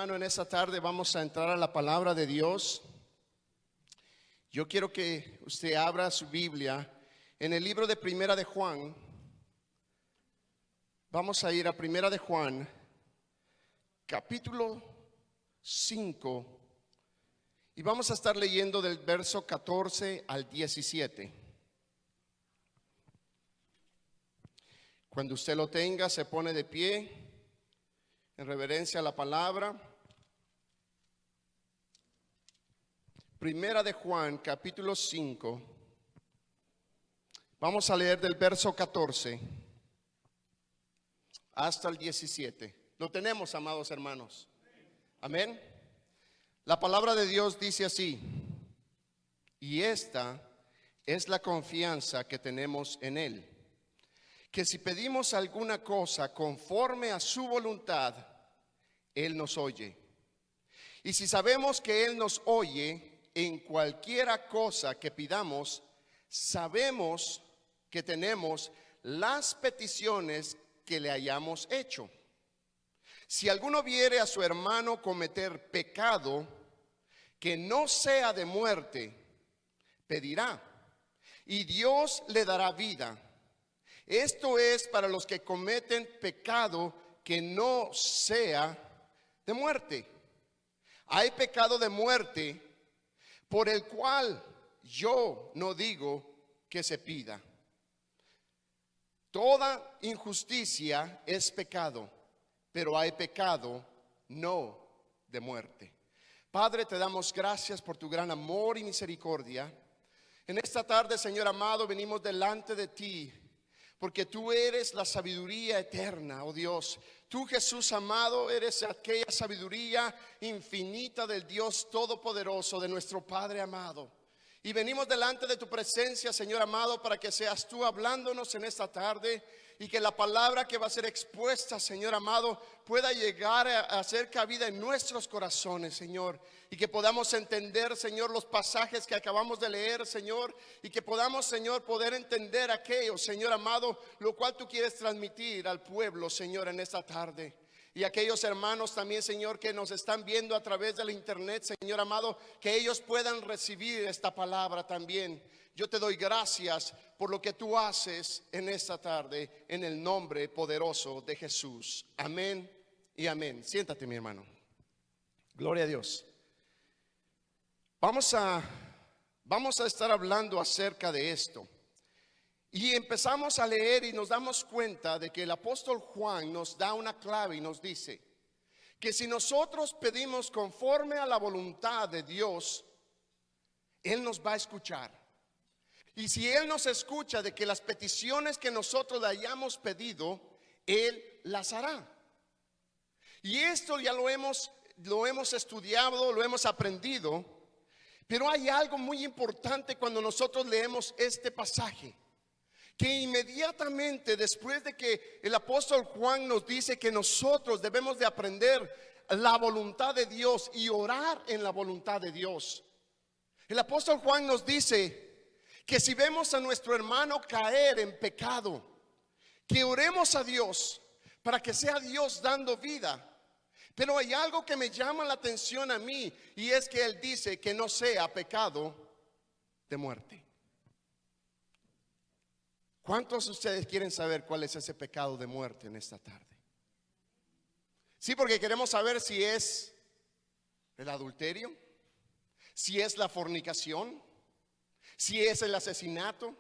hermano, en esta tarde vamos a entrar a la palabra de Dios. Yo quiero que usted abra su Biblia en el libro de Primera de Juan. Vamos a ir a Primera de Juan, capítulo 5, y vamos a estar leyendo del verso 14 al 17. Cuando usted lo tenga, se pone de pie en reverencia a la palabra. Primera de Juan, capítulo 5. Vamos a leer del verso 14 hasta el 17. Lo tenemos, amados hermanos. Amén. La palabra de Dios dice así: y esta es la confianza que tenemos en Él, que si pedimos alguna cosa conforme a su voluntad, Él nos oye. Y si sabemos que Él nos oye en cualquiera cosa que pidamos, sabemos que tenemos las peticiones que le hayamos hecho. Si alguno viere a su hermano cometer pecado que no sea de muerte, pedirá, y Dios le dará vida. Esto es para los que cometen pecado que no sea de muerte. Hay pecado de muerte por el cual yo no digo que se pida. Toda injusticia es pecado, pero hay pecado no de muerte. Padre, te damos gracias por tu gran amor y misericordia. En esta tarde, Señor amado, venimos delante de ti, porque tú eres la sabiduría eterna, oh Dios. Tú, Jesús amado, eres aquella sabiduría infinita del Dios Todopoderoso, de nuestro Padre amado. Y venimos delante de tu presencia, Señor amado, para que seas tú hablándonos en esta tarde, y que la palabra que va a ser expuesta, Señor amado, pueda llegar a ser cabida en nuestros corazones, Señor. Y que podamos entender, Señor, los pasajes que acabamos de leer, Señor. Y que podamos, Señor, poder entender aquello, Señor amado, lo cual tú quieres transmitir al pueblo, Señor, en esta tarde. Y aquellos hermanos también, Señor, que nos están viendo a través del internet, Señor amado, que ellos puedan recibir esta palabra también. Yo te doy gracias por lo que tú haces en esta tarde, en el nombre poderoso de Jesús. Amén y amén. Siéntate, mi hermano. Gloria a Dios. Vamos a estar hablando acerca de esto. Y empezamos a leer y nos damos cuenta de que el apóstol Juan nos da una clave y nos dice que si nosotros pedimos conforme a la voluntad de Dios, Él nos va a escuchar. Y si Él nos escucha de que las peticiones que nosotros le hayamos pedido, Él las hará. Y esto ya lo hemos estudiado, lo hemos aprendido. Pero hay algo muy importante cuando nosotros leemos este pasaje, que inmediatamente después de que el apóstol Juan nos dice que nosotros debemos de aprender la voluntad de Dios y orar en la voluntad de Dios, el apóstol Juan nos dice que si vemos a nuestro hermano caer en pecado, que oremos a Dios para que sea Dios dando vida. Pero hay algo que me llama la atención a mí, y es que él dice que no sea pecado de muerte. ¿Cuántos de ustedes quieren saber cuál es ese pecado de muerte en esta tarde? Sí, porque queremos saber si es el adulterio, si es la fornicación, si es el asesinato,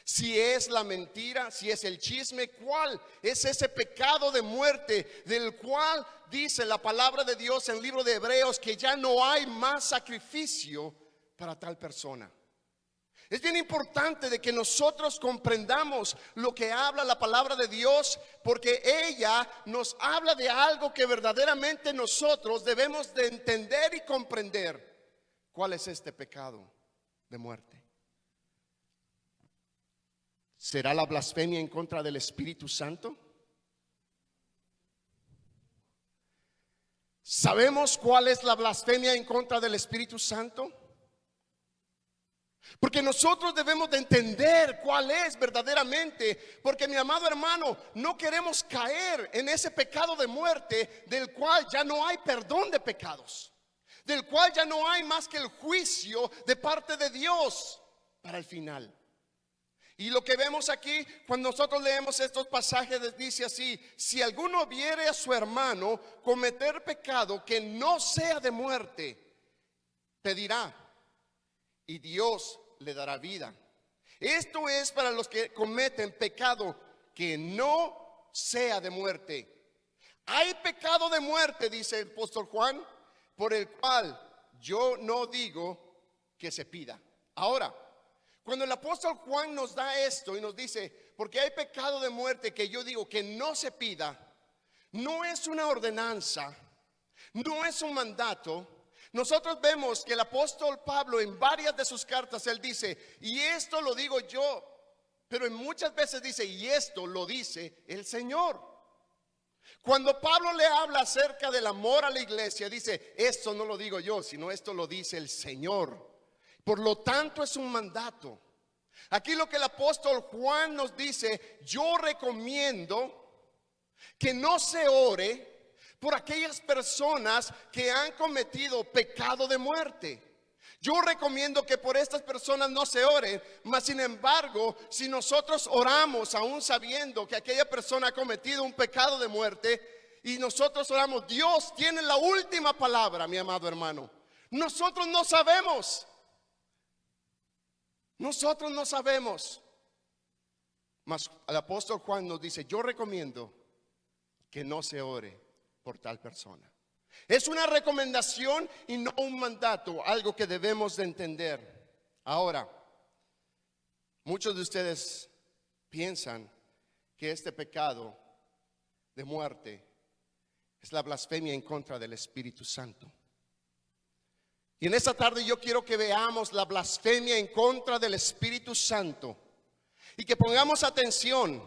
si es la mentira, si es el chisme. ¿Cuál es ese pecado de muerte del cual dice la palabra de Dios en el libro de Hebreos que ya no hay más sacrificio para tal persona? Es bien importante de que nosotros comprendamos lo que habla la palabra de Dios, porque ella nos habla de algo que verdaderamente nosotros debemos de entender y comprender. ¿Cuál es este pecado de muerte? ¿Será la blasfemia en contra del Espíritu Santo? ¿Sabemos cuál es la blasfemia en contra del Espíritu Santo? Porque nosotros debemos de entender cuál es verdaderamente, porque mi amado hermano, no queremos caer en ese pecado de muerte del cual ya no hay perdón de pecados, del cual ya no hay más que el juicio de parte de Dios para el final. Y lo que vemos aquí, cuando nosotros leemos estos pasajes, dice así: si alguno viere a su hermano cometer pecado que no sea de muerte, pedirá y Dios le dará vida. Esto es para los que cometen pecado que no sea de muerte. Hay pecado de muerte, dice el apóstol Juan, por el cual yo no digo que se pida. Ahora, cuando el apóstol Juan nos da esto y nos dice, porque hay pecado de muerte que yo digo que no se pida, no es una ordenanza, no es un mandato. Nosotros vemos que el apóstol Pablo en varias de sus cartas, él dice, y esto lo digo yo, pero en muchas veces dice, y esto lo dice el Señor. Cuando Pablo le habla acerca del amor a la iglesia, dice, esto no lo digo yo, sino esto lo dice el Señor. Por lo tanto es un mandato. Aquí lo que el apóstol Juan nos dice, yo recomiendo que no se ore por aquellas personas que han cometido pecado de muerte. Yo recomiendo que por estas personas no se ore, mas sin embargo, si nosotros oramos aún sabiendo que aquella persona ha cometido un pecado de muerte y nosotros oramos, Dios tiene la última palabra, mi amado hermano. Nosotros no sabemos. Nosotros no sabemos. Mas el apóstol Juan nos dice, yo recomiendo que no se ore por tal persona. Es una recomendación y no un mandato, algo que debemos de entender. Ahora, muchos de ustedes piensan que este pecado de muerte es la blasfemia en contra del Espíritu Santo. Y en esta tarde yo quiero que veamos la blasfemia en contra del Espíritu Santo y que pongamos atención,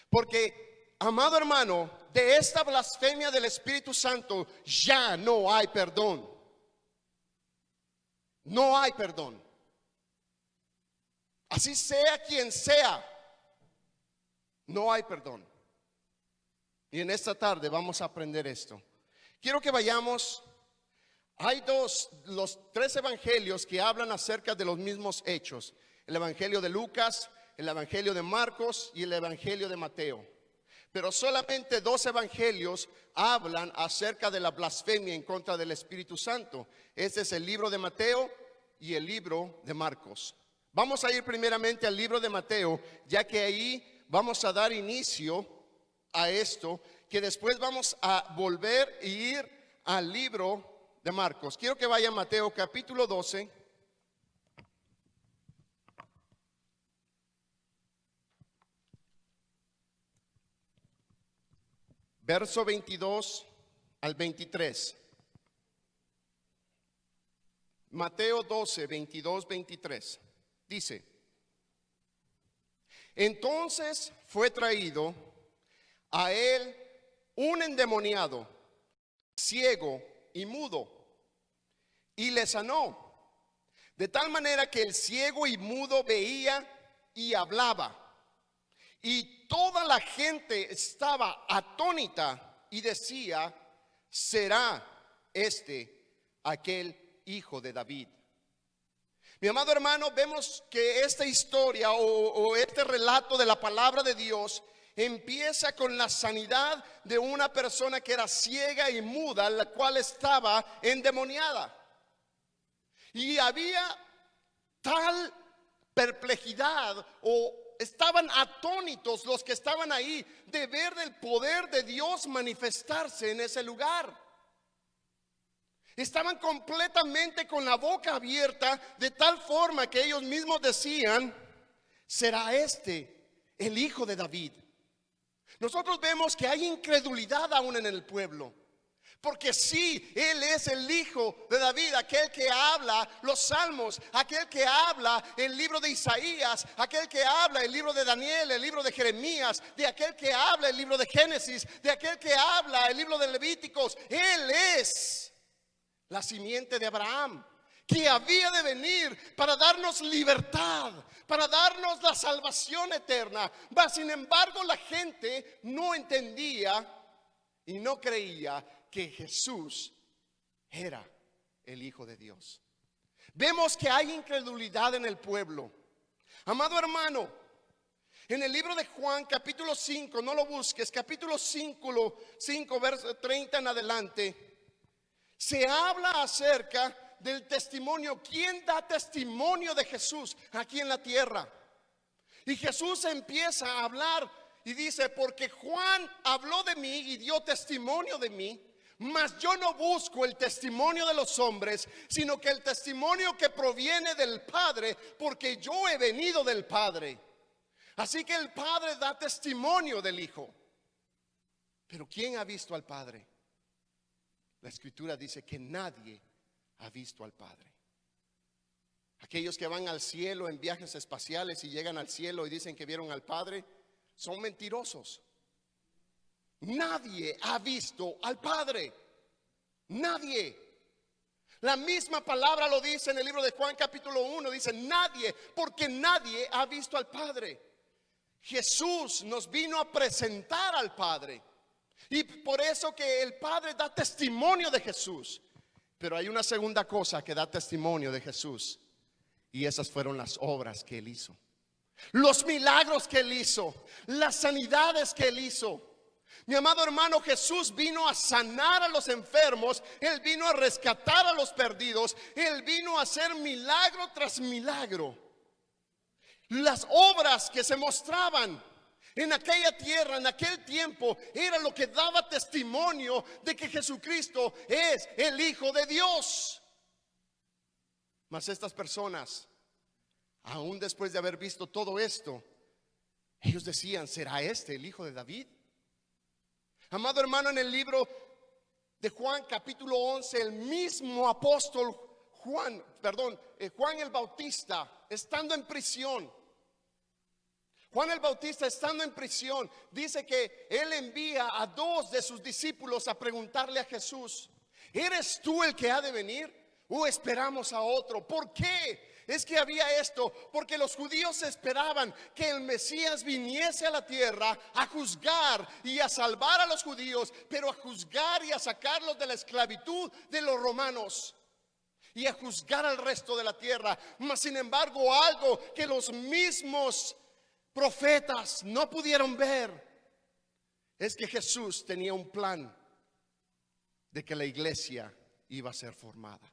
porque, amado hermano, de esta blasfemia del Espíritu Santo ya no hay perdón. No hay perdón. Así sea quien sea, no hay perdón. Y en esta tarde vamos a aprender esto. Quiero que vayamos. Hay los tres evangelios que hablan acerca de los mismos hechos: el evangelio de Lucas, el evangelio de Marcos y el evangelio de Mateo. Pero solamente dos evangelios hablan acerca de la blasfemia en contra del Espíritu Santo. Este es el libro de Mateo y el libro de Marcos. Vamos a ir primeramente al libro de Mateo, ya que ahí vamos a dar inicio a esto, que después vamos a volver e ir al libro de Marcos. Quiero que vaya a Mateo capítulo 12. Verso 22 al 23. Mateo 12, 22, 23. Dice: entonces fue traído a él un endemoniado, ciego y mudo, y le sanó, de tal manera que el ciego y mudo veía y hablaba. Y toda la gente estaba atónita y decía: ¿será este aquel hijo de David? Mi amado hermano, vemos que esta historia o este relato de la palabra de Dios empieza con la sanidad de una persona que era ciega y muda, la cual estaba endemoniada. Y había tal perplejidad, o estaban atónitos los que estaban ahí, de ver el poder de Dios manifestarse en ese lugar. Estaban completamente con la boca abierta, de tal forma que ellos mismos decían: ¿será este el hijo de David? Nosotros vemos que hay incredulidad aún en el pueblo, porque sí, él es el hijo de David, aquel que habla los salmos, aquel que habla el libro de Isaías, aquel que habla el libro de Daniel, el libro de Jeremías, de aquel que habla el libro de Génesis, de aquel que habla el libro de Levíticos. Él es la simiente de Abraham. que había de venir para darnos libertad, para darnos la salvación eterna. Mas sin embargo la gente no entendía y no creía que Jesús era el Hijo de Dios. Vemos que hay incredulidad en el pueblo. Amado hermano, en el libro de Juan capítulo 5, no lo busques, capítulo 5 verso 30 en adelante, se habla acerca del testimonio. ¿Quién da testimonio de Jesús aquí en la tierra? Y Jesús empieza a hablar y dice: porque Juan habló de mí y dio testimonio de mí, mas yo no busco el testimonio de los hombres, sino que el testimonio que proviene del Padre, porque yo he venido del Padre. Así que el Padre da testimonio del Hijo. Pero ¿quién ha visto al Padre? La Escritura dice que nadie ha visto al Padre. Aquellos que van al cielo en viajes espaciales y llegan al cielo y dicen que vieron al Padre, son mentirosos. Nadie ha visto al Padre. Nadie. La misma palabra lo dice en el libro de Juan capítulo 1. Dice nadie, porque nadie ha visto al Padre. Jesús nos vino a presentar al Padre. Y por eso que el Padre da testimonio de Jesús. Pero hay una segunda cosa que da testimonio de Jesús, y esas fueron las obras que Él hizo, los milagros que Él hizo, las sanidades que Él hizo. Mi amado hermano, Jesús vino a sanar a los enfermos. Él vino a rescatar a los perdidos. Él vino a hacer milagro tras milagro. Las obras que se mostraban en aquella tierra, en aquel tiempo, era lo que daba testimonio de que Jesucristo es el Hijo de Dios. Mas estas personas, aún después de haber visto todo esto, ellos decían: ¿será este el Hijo de David? Amado hermano, en el libro de Juan capítulo 11, el mismo apóstol Juan el Bautista, estando en prisión, Juan el Bautista estando en prisión, dice que él envía a 2 de sus discípulos a preguntarle a Jesús: ¿eres tú el que ha de venir o esperamos a otro? ¿Por qué? Es que había esto, porque los judíos esperaban que el Mesías viniese a la tierra a juzgar y a salvar a los judíos, pero a juzgar y a sacarlos de la esclavitud de los romanos y a juzgar al resto de la tierra. Mas sin embargo, algo que los mismos profetas no pudieron ver es que Jesús tenía un plan de que la iglesia iba a ser formada.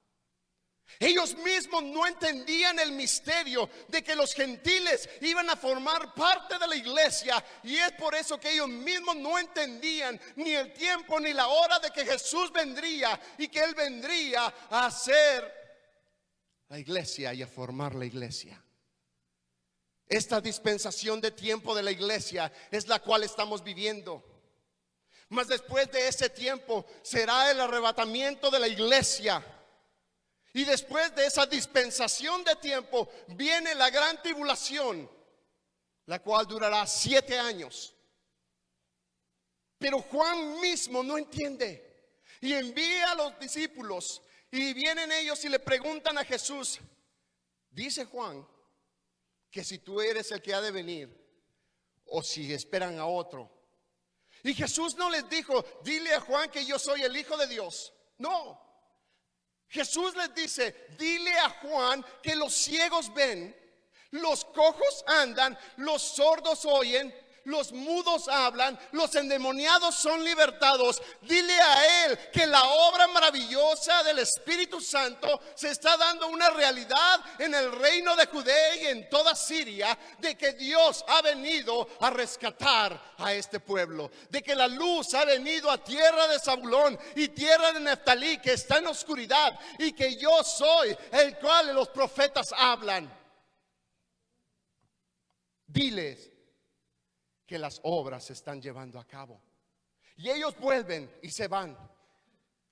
Ellos mismos no entendían el misterio de que los gentiles iban a formar parte de la iglesia, y es por eso que ellos mismos no entendían ni el tiempo ni la hora de que Jesús vendría y que Él vendría a hacer la iglesia y a formar la iglesia. Esta dispensación de tiempo de la iglesia es la cual estamos viviendo. Mas después de ese tiempo será el arrebatamiento de la iglesia. Y después de esa dispensación de tiempo viene la gran tribulación, la cual durará 7 años. Pero Juan mismo no entiende y envía a los discípulos, y vienen ellos y le preguntan a Jesús: dice Juan que si tú eres el que ha de venir o si esperan a otro. Y Jesús no les dijo: dile a Juan que yo soy el Hijo de Dios. No. Jesús les dice: dile a Juan que los ciegos ven, los cojos andan, los sordos oyen, los mudos hablan, los endemoniados son libertados. Dile a él que la obra maravillosa del Espíritu Santo se está dando una realidad en el reino de Judea y en toda Siria, de que Dios ha venido a rescatar a este pueblo, de que la luz ha venido a tierra de Zabulón y tierra de Neftalí, que está en oscuridad, y que yo soy el cual los profetas hablan. Diles que las obras se están llevando a cabo. Y ellos vuelven y se van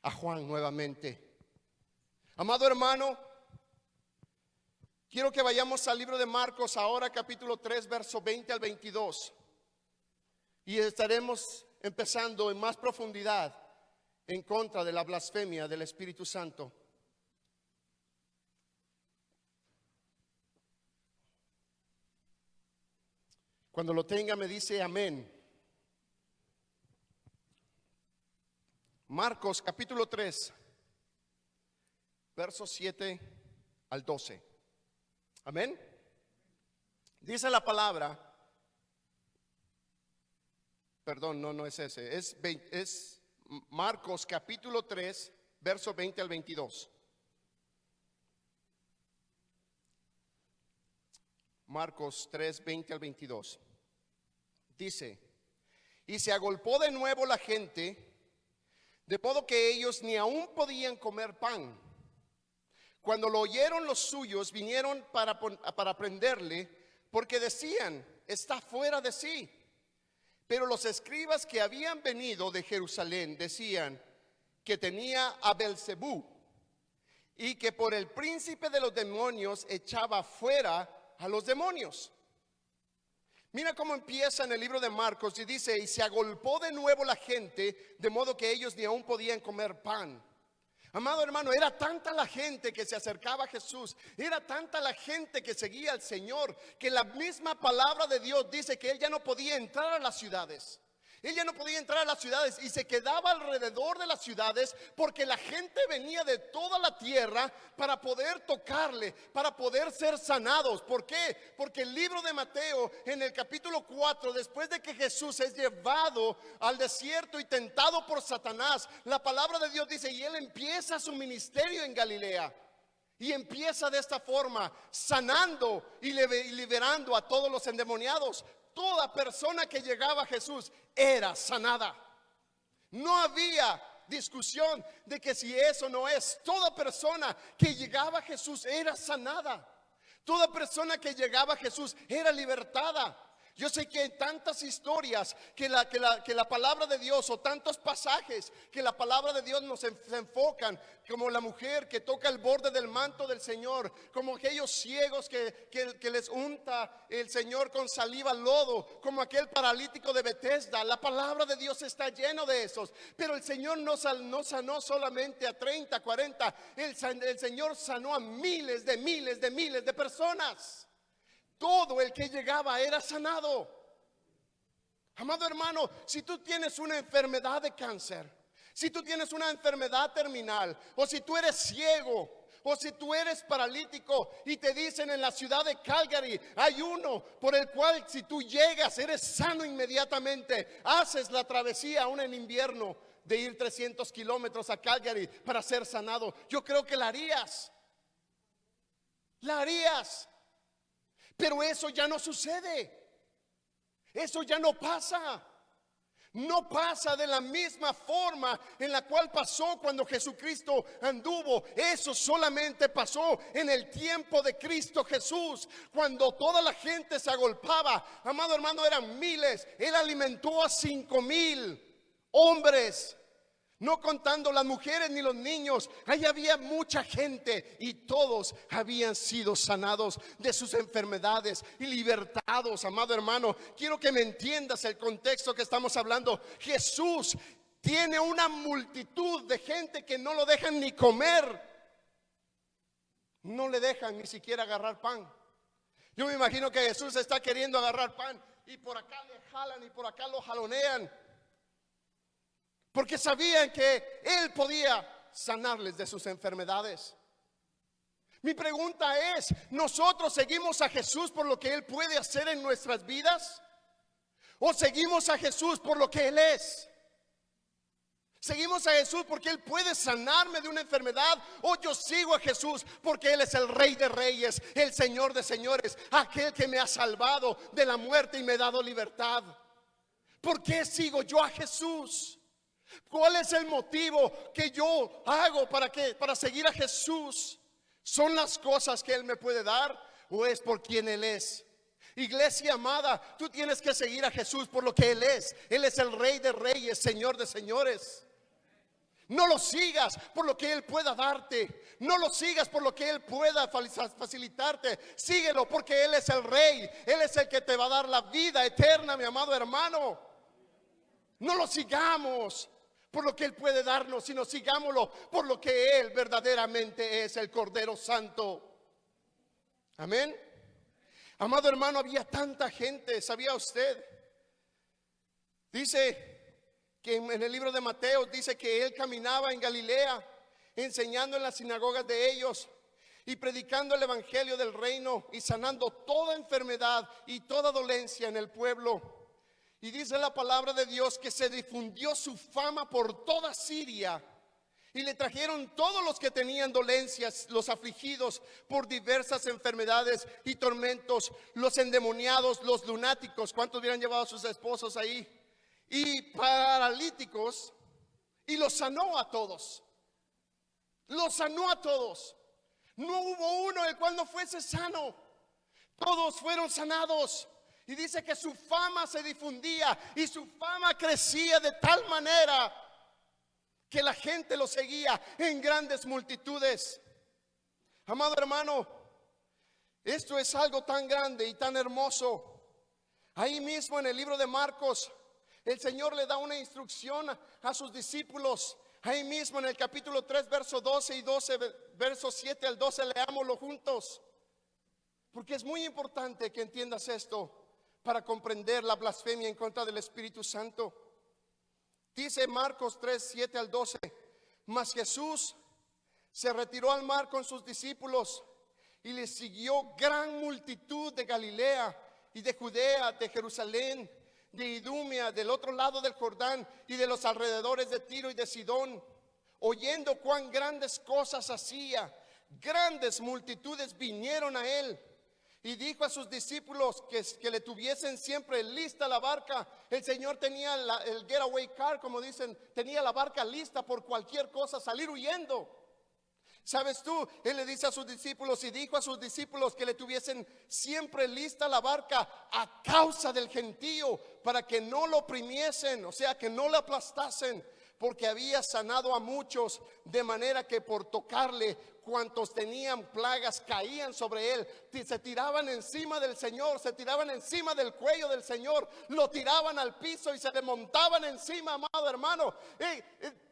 a Juan nuevamente. Amado hermano, quiero que vayamos al libro de Marcos ahora, capítulo 3, verso 20 al 22. Y estaremos empezando en más profundidad en contra de la blasfemia del Espíritu Santo. Cuando lo tenga me dice amén. Marcos capítulo 3, versos 7 al 12. Amén. Dice la palabra, perdón, no es ese, es Marcos capítulo 3, verso 20 al 22. Marcos 3, 20 al 22. Dice, y se agolpó de nuevo la gente, de modo que ellos ni aún podían comer pan. Cuando lo oyeron los suyos, vinieron para prenderle, porque decían, está fuera de sí. Pero los escribas que habían venido de Jerusalén decían que tenía a Belzebú y que por el príncipe de los demonios echaba fuera a los demonios. Mira cómo empieza en el libro de Marcos y dice, y se agolpó de nuevo la gente, de modo que ellos ni aún podían comer pan. Amado hermano, era tanta la gente que se acercaba a Jesús, era tanta la gente que seguía al Señor, que la misma palabra de Dios dice que él ya no podía entrar a las ciudades. Él ya no podía entrar a las ciudades y se quedaba alrededor de las ciudades, porque la gente venía de toda la tierra para poder tocarle, para poder ser sanados. ¿Por qué? Porque el libro de Mateo, en el capítulo 4, después de que Jesús es llevado al desierto y tentado por Satanás, la palabra de Dios dice, y él empieza su ministerio en Galilea. Y empieza de esta forma, sanando y liberando a todos los endemoniados. Toda persona que llegaba a Jesús era sanada. No había discusión de que si eso no es. Toda persona que llegaba a Jesús era sanada. Toda persona que llegaba a Jesús era libertada. Yo sé que hay tantas historias que la palabra de Dios, o tantos pasajes que la palabra de Dios nos enfocan, como la mujer que toca el borde del manto del Señor, como aquellos ciegos que les unta el Señor con saliva lodo, como aquel paralítico de Betesda. La palabra de Dios está lleno de esos. Pero el Señor no sanó solamente a 30, 40. El Señor sanó a miles de personas. Todo el que llegaba era sanado. Amado hermano, si tú tienes una enfermedad de cáncer, si tú tienes una enfermedad terminal, o si tú eres ciego, o si tú eres paralítico y te dicen en la ciudad de Calgary hay uno por el cual si tú llegas eres sano inmediatamente, haces la travesía aún en invierno de ir 300 kilómetros a Calgary para ser sanado, yo creo que la harías. La harías. Pero eso ya no sucede. Eso ya no pasa. No pasa de la misma forma en la cual pasó cuando Jesucristo anduvo. Eso solamente pasó en el tiempo de Cristo Jesús, cuando toda la gente se agolpaba. Amado hermano, eran miles. Él alimentó a 5,000 hombres, no contando las mujeres ni los niños. Ahí había mucha gente y todos habían sido sanados de sus enfermedades y libertados. Amado hermano, quiero que me entiendas el contexto que estamos hablando. Jesús tiene una multitud de gente que no lo dejan ni comer. No le dejan ni siquiera agarrar pan. Yo me imagino que Jesús está queriendo agarrar pan y por acá le jalan y por acá lo jalonean, porque sabían que Él podía sanarles de sus enfermedades. Mi pregunta es, ¿nosotros seguimos a Jesús por lo que Él puede hacer en nuestras vidas? ¿O seguimos a Jesús por lo que Él es? ¿Seguimos a Jesús porque Él puede sanarme de una enfermedad? ¿O yo sigo a Jesús porque Él es el Rey de Reyes, el Señor de Señores, aquel que me ha salvado de la muerte y me ha dado libertad? ¿Por qué sigo yo a Jesús? ¿Cuál es el motivo que yo hago para seguir a Jesús? ¿Son las cosas que Él me puede dar o es por quien Él es? Iglesia amada, tú tienes que seguir a Jesús por lo que Él es. Él es el Rey de Reyes, Señor de Señores. No lo sigas por lo que Él pueda darte. No lo sigas por lo que Él pueda facilitarte. Síguelo porque Él es el Rey. Él es el que te va a dar la vida eterna, mi amado hermano. No lo sigamos por lo que Él puede darnos, sino sigámoslo por lo que Él verdaderamente es, el Cordero Santo. Amén. Amado hermano, había tanta gente, ¿sabía usted? Dice que en el libro de Mateo dice que él caminaba en Galilea, enseñando en las sinagogas de ellos y predicando el evangelio del reino y sanando toda enfermedad y toda dolencia en el pueblo. Y dice la palabra de Dios que se difundió su fama por toda Siria. Y le trajeron todos los que tenían dolencias, los afligidos por diversas enfermedades y tormentos, los endemoniados, los lunáticos. ¿Cuántos hubieran llevado a sus esposos ahí? Y paralíticos, y los sanó a todos. Los sanó a todos. No hubo uno el cual no fuese sano. Todos fueron sanados. Y dice que su fama se difundía y su fama crecía de tal manera que la gente lo seguía en grandes multitudes. Amado hermano, esto es algo tan grande y tan hermoso. Ahí mismo en el libro de Marcos, el Señor le da una instrucción a sus discípulos. Ahí mismo en el capítulo 3, verso 12 y 12, verso 7 al 12, leámoslo juntos. Porque es muy importante que entiendas esto para comprender la blasfemia en contra del Espíritu Santo. Dice Marcos 3, 7 al 12, mas Jesús se retiró al mar con sus discípulos y le siguió gran multitud de Galilea y de Judea, de Jerusalén, de Idumea, del otro lado del Jordán y de los alrededores de Tiro y de Sidón, oyendo cuán grandes cosas hacía. Grandes multitudes vinieron a él. Y dijo a sus discípulos que le tuviesen siempre lista la barca. El Señor tenía el getaway car, como dicen, tenía la barca lista por cualquier cosa, salir huyendo. ¿Sabes tú? Él le dice a sus discípulos y dijo a sus discípulos que le tuviesen siempre lista la barca a causa del gentío, para que no lo oprimiesen, o sea, que no lo aplastasen, porque había sanado a muchos, de manera que por tocarle, cuantos tenían plagas caían sobre él. Se tiraban encima del Señor, se tiraban encima del cuello del Señor, lo tiraban al piso y se le montaban encima, amado hermano.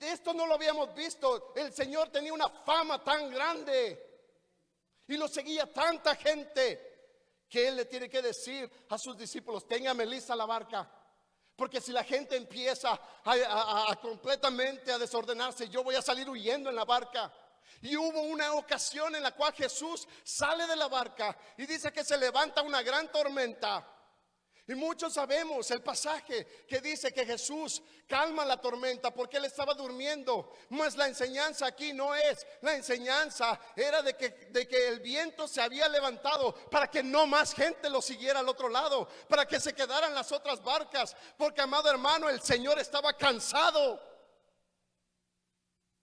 Esto no lo habíamos visto. El Señor tenía una fama tan grande y lo seguía tanta gente que él le tiene que decir a sus discípulos: téngame lista la barca. Porque si la gente empieza a completamente a desordenarse, yo voy a salir huyendo en la barca. Y hubo una ocasión en la cual Jesús sale de la barca y dice que se levanta una gran tormenta. Y muchos sabemos el pasaje que dice que Jesús calma la tormenta porque él estaba durmiendo. Mas la enseñanza aquí no es. La enseñanza era de que el viento se había levantado para que no más gente lo siguiera al otro lado, para que se quedaran las otras barcas. Porque, amado hermano, el Señor estaba cansado,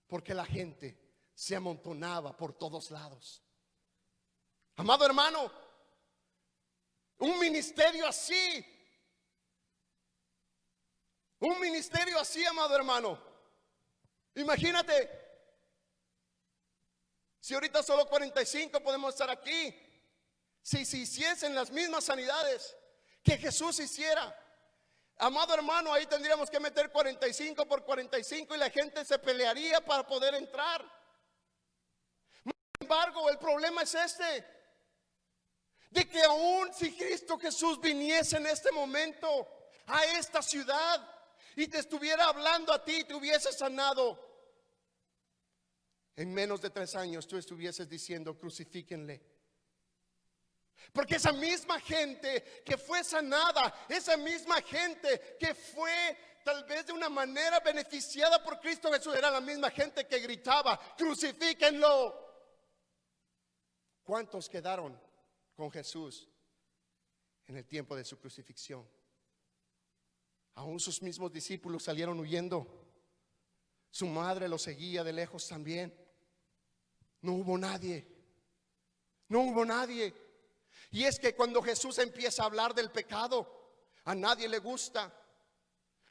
porque la gente se amontonaba por todos lados. Amado hermano, un ministerio así, amado hermano, imagínate, si ahorita solo 45 podemos estar aquí, si se hiciesen las mismas sanidades que Jesús hiciera, amado hermano, ahí tendríamos que meter 45 por 45 y la gente se pelearía para poder entrar. Sin embargo, el problema es de que aún si Cristo Jesús viniese en este momento a esta ciudad y te estuviera hablando a ti y te hubiese sanado, en menos de 3 años tú estuvieses diciendo: crucifíquenle. Porque esa misma gente que fue sanada, esa misma gente que fue tal vez de una manera beneficiada por Cristo Jesús, era la misma gente que gritaba: crucifíquenlo. ¿Cuántos quedaron con Jesús en el tiempo de su crucifixión? Aún sus mismos discípulos salieron huyendo. Su madre lo seguía de lejos también. No hubo nadie. No hubo nadie. Y es que cuando Jesús empieza a hablar del pecado, a nadie le gusta.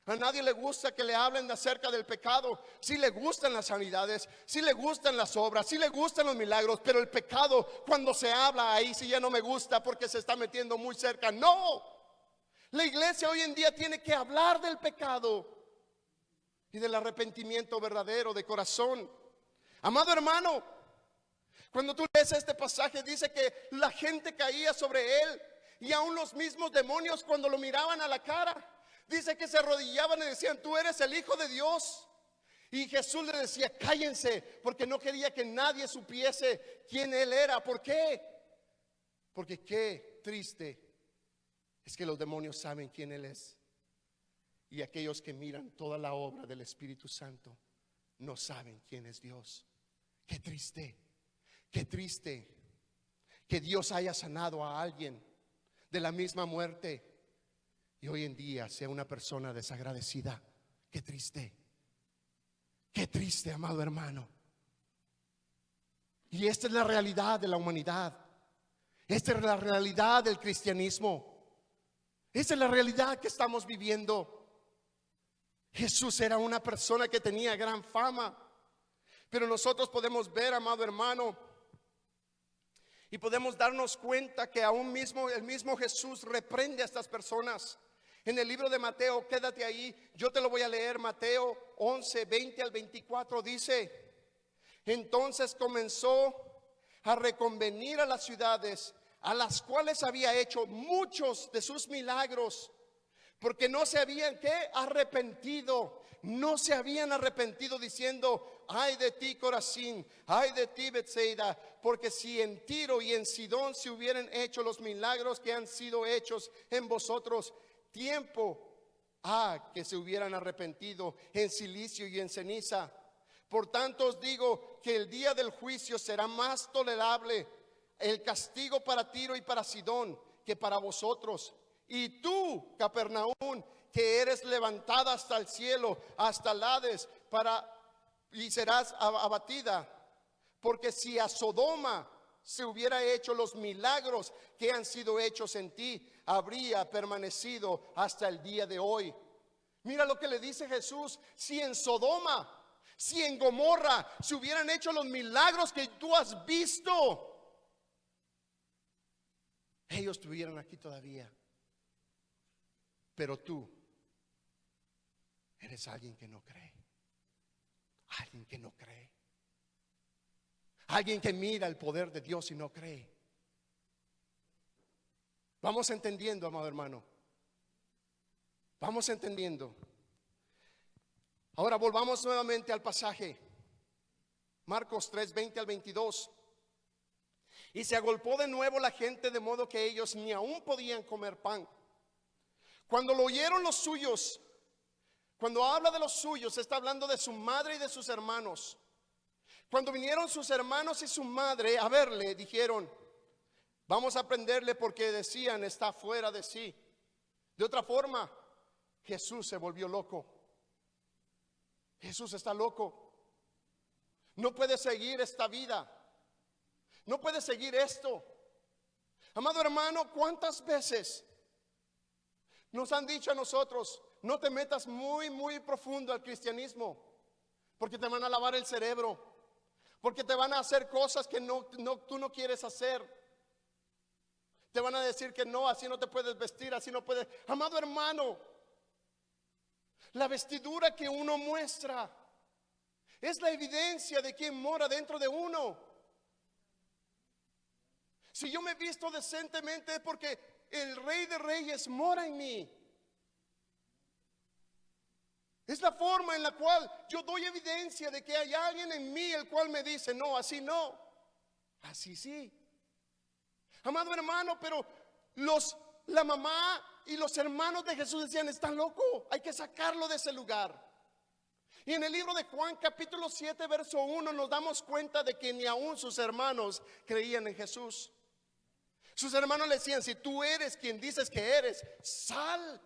A nadie le gusta que le hablen acerca del pecado. Sí le gustan las sanidades, sí le gustan las obras, sí le gustan los milagros, pero el pecado, cuando se habla, ahí sí ya no me gusta porque se está metiendo muy cerca. No, la iglesia hoy en día tiene que hablar del pecado y del arrepentimiento verdadero de corazón. Amado hermano, cuando tú lees este pasaje, dice que la gente caía sobre él Y aún los mismos demonios, cuando lo miraban a la cara, dice que se arrodillaban y decían: tú eres el Hijo de Dios. Y Jesús le decía: cállense, porque no quería que nadie supiese quién Él era. ¿Por qué? Porque qué triste es que los demonios saben quién Él es, y aquellos que miran toda la obra del Espíritu Santo no saben quién es Dios. Qué triste que Dios haya sanado a alguien de la misma muerte y hoy en día sea una persona desagradecida. Qué triste, amado hermano. Y esta es la realidad de la humanidad. Esta es la realidad del cristianismo. Esta es la realidad que estamos viviendo. Jesús era una persona que tenía gran fama, pero nosotros podemos ver, amado hermano, y podemos darnos cuenta que aún el mismo Jesús reprende a estas personas. En el libro de Mateo, quédate ahí, yo te lo voy a leer. Mateo 11, 20 al 24 dice: entonces comenzó a reconvenir a las ciudades a las cuales había hecho muchos de sus milagros, porque no se habían arrepentido. No se habían arrepentido, diciendo: ay de ti, Corazín, ay de ti, Betsaida, porque si en Tiro y en Sidón se hubieran hecho los milagros que han sido hechos en vosotros, tiempo que se hubieran arrepentido en silicio y en ceniza. Por tanto os digo que el día del juicio será más tolerable el castigo para Tiro y para Sidón que para vosotros. Y tú, Capernaum, que eres levantada hasta el cielo, hasta el Hades, y serás abatida. Porque si a Sodoma se hubiera hecho los milagros que han sido hechos en ti, habría permanecido hasta el día de hoy. Mira lo que le dice Jesús: si en Sodoma, si en Gomorra se hubieran hecho los milagros que tú has visto, ellos estuvieran aquí todavía. Pero tú eres alguien que no cree. Alguien que no cree. Alguien que mira el poder de Dios y no cree. Vamos entendiendo, amado hermano. Vamos entendiendo. Ahora volvamos nuevamente al pasaje. Marcos 3, 20 al 22. Y se agolpó de nuevo la gente, de modo que ellos ni aún podían comer pan. Cuando lo oyeron los suyos, cuando habla de los suyos, está hablando de su madre y de sus hermanos. Cuando vinieron sus hermanos y su madre a verle, dijeron: vamos a prenderle, porque decían: está fuera de sí. De otra forma, Jesús se volvió loco. Jesús está loco. No puede seguir esta vida. No puede seguir esto. Amado hermano, ¿cuántas veces nos han dicho a nosotros: no te metas muy profundo al cristianismo, porque te van a lavar el cerebro, porque te van a hacer cosas que tú no quieres hacer? Te van a decir que no, así no te puedes vestir, así no puedes. Amado hermano, la vestidura que uno muestra es la evidencia de quién mora dentro de uno. Si yo me visto decentemente es porque el Rey de Reyes mora en mí. Es la forma en la cual yo doy evidencia de que hay alguien en mí el cual me dice: no, así no, así sí. Amado hermano, pero la mamá y los hermanos de Jesús decían: está loco, hay que sacarlo de ese lugar. Y en el libro de Juan capítulo 7 verso 1 nos damos cuenta de que ni aún sus hermanos creían en Jesús. Sus hermanos le decían: si tú eres quien dices que eres, sal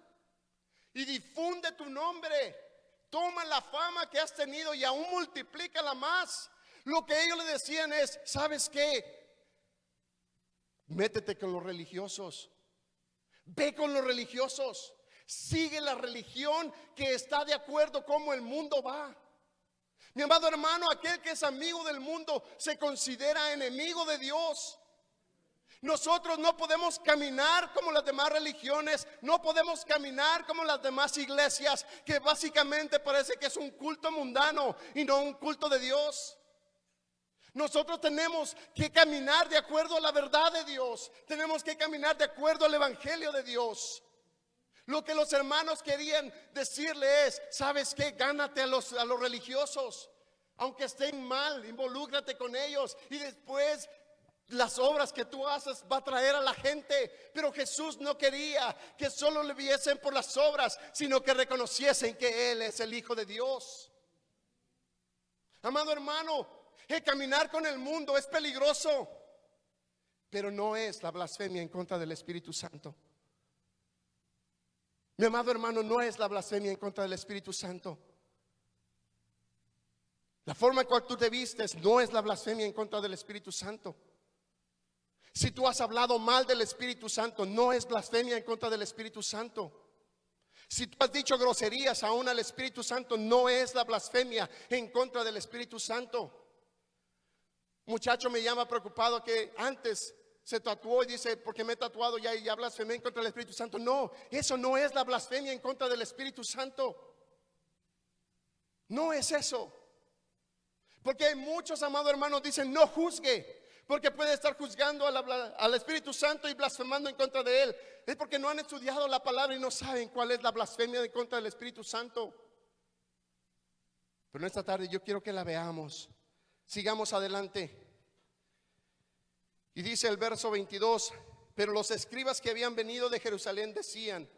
y difunde tu nombre. Toma la fama que has tenido y aún multiplícala más. Lo que ellos le decían es: ¿sabes qué? Métete con los religiosos. Ve con los religiosos. Sigue la religión que está de acuerdo como el mundo va. Mi amado hermano, aquel que es amigo del mundo se considera enemigo de Dios. Nosotros no podemos caminar como las demás religiones, no podemos caminar como las demás iglesias, que básicamente parece que es un culto mundano y no un culto de Dios. Nosotros tenemos que caminar de acuerdo a la verdad de Dios. Tenemos que caminar de acuerdo al evangelio de Dios. Lo que los hermanos querían decirle es: ¿sabes qué? Gánate a los religiosos. Aunque estén mal, involúcrate con ellos. Y después las obras que tú haces va a traer a la gente. Pero Jesús no quería que solo le viesen por las obras, sino que reconociesen que Él es el Hijo de Dios. Amado hermano, el caminar con el mundo es peligroso, pero no es la blasfemia en contra del Espíritu Santo. Mi amado hermano, no es la blasfemia en contra del Espíritu Santo. La forma en cual tú te vistes no es la blasfemia en contra del Espíritu Santo. Si tú has hablado mal del Espíritu Santo, no es blasfemia en contra del Espíritu Santo. Si tú has dicho groserías aún al Espíritu Santo, no es la blasfemia en contra del Espíritu Santo. Un muchacho me llama preocupado que antes se tatuó y dice: porque me he tatuado ya blasfemé en contra del Espíritu Santo. No, eso no es la blasfemia en contra del Espíritu Santo. No es eso. Porque hay muchos, amados hermanos, dicen: no juzgue, porque puede estar juzgando al Espíritu Santo y blasfemando en contra de Él. Es porque no han estudiado la palabra y no saben cuál es la blasfemia en contra del Espíritu Santo. Pero esta tarde yo quiero que la veamos. Sigamos adelante. Y dice el verso 22: pero los escribas que habían venido de Jerusalén decían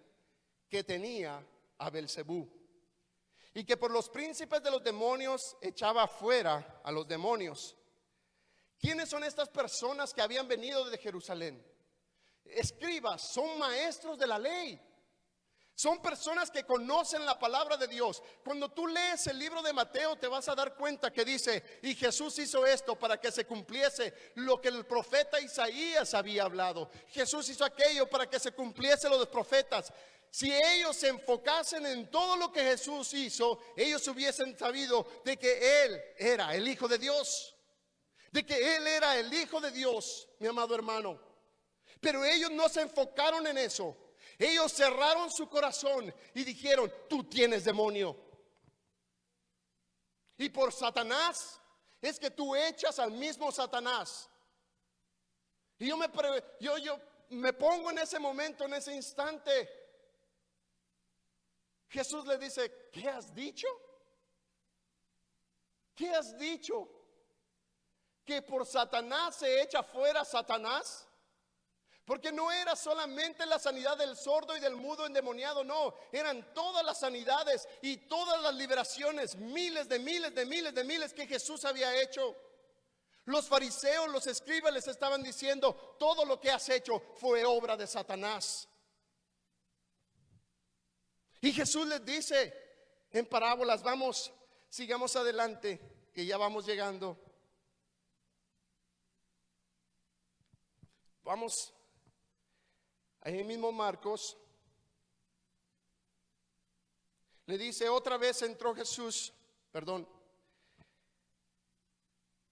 que tenía a Belzebú, y que por los príncipes de los demonios echaba fuera a los demonios. ¿Quiénes son estas personas que habían venido de Jerusalén? Escribas, son maestros de la ley. Son personas que conocen la palabra de Dios. Cuando tú lees el libro de Mateo, te vas a dar cuenta que dice: y Jesús hizo esto para que se cumpliese lo que el profeta Isaías había hablado. Jesús hizo aquello para que se cumpliese lo de los profetas. Si ellos se enfocasen en todo lo que Jesús hizo, ellos hubiesen sabido de que Él era el Hijo de Dios, de que Él era el Hijo de Dios, mi amado hermano. Pero ellos no se enfocaron en eso. Ellos cerraron su corazón y dijeron: tú tienes demonio. Y por Satanás es que tú echas al mismo Satanás. Y yo me pongo en ese momento, en ese instante. Jesús le dice: ¿qué has dicho? ¿Qué has dicho? ¿Que por Satanás se echa fuera Satanás? Porque no era solamente la sanidad del sordo y del mudo endemoniado, no, eran todas las sanidades y todas las liberaciones, miles que Jesús había hecho. Los fariseos, los escribas les estaban diciendo: todo lo que has hecho fue obra de Satanás. Y Jesús les dice en parábolas, sigamos adelante, que ya vamos llegando. Vamos ahí mismo Marcos. Le dice: otra vez entró Jesús,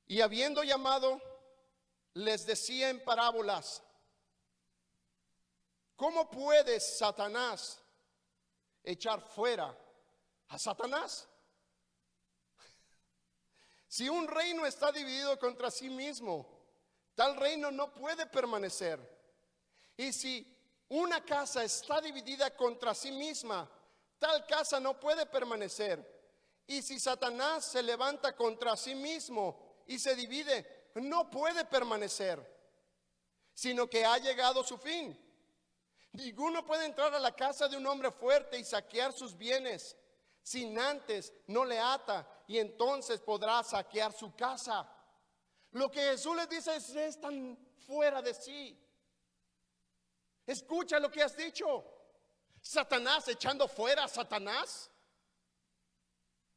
y habiendo llamado, les decía en parábolas: ¿cómo puede Satanás echar fuera a Satanás? Si un reino está dividido contra sí mismo, tal reino no puede permanecer. Y si una casa está dividida contra sí misma, tal casa no puede permanecer. Y si Satanás se levanta contra sí mismo y se divide, no puede permanecer, sino que ha llegado su fin. Ninguno puede entrar a la casa de un hombre fuerte y saquear sus bienes sin antes no le ata, y entonces podrá saquear su casa. Lo que Jesús les dice es: están fuera de sí. Escucha lo que has dicho. Satanás echando fuera a Satanás.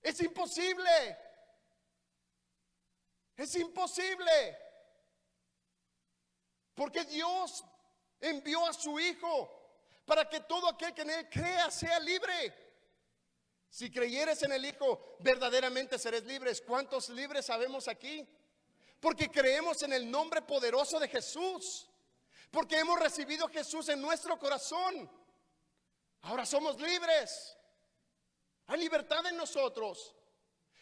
Es imposible. Es imposible. Porque Dios envió a su Hijo para que todo aquel que en Él crea sea libre. Si creyeres en el Hijo, verdaderamente seréis libres. ¿Cuántos libres sabemos aquí? Porque creemos en el nombre poderoso de Jesús. Porque hemos recibido a Jesús en nuestro corazón. Ahora somos libres. Hay libertad en nosotros.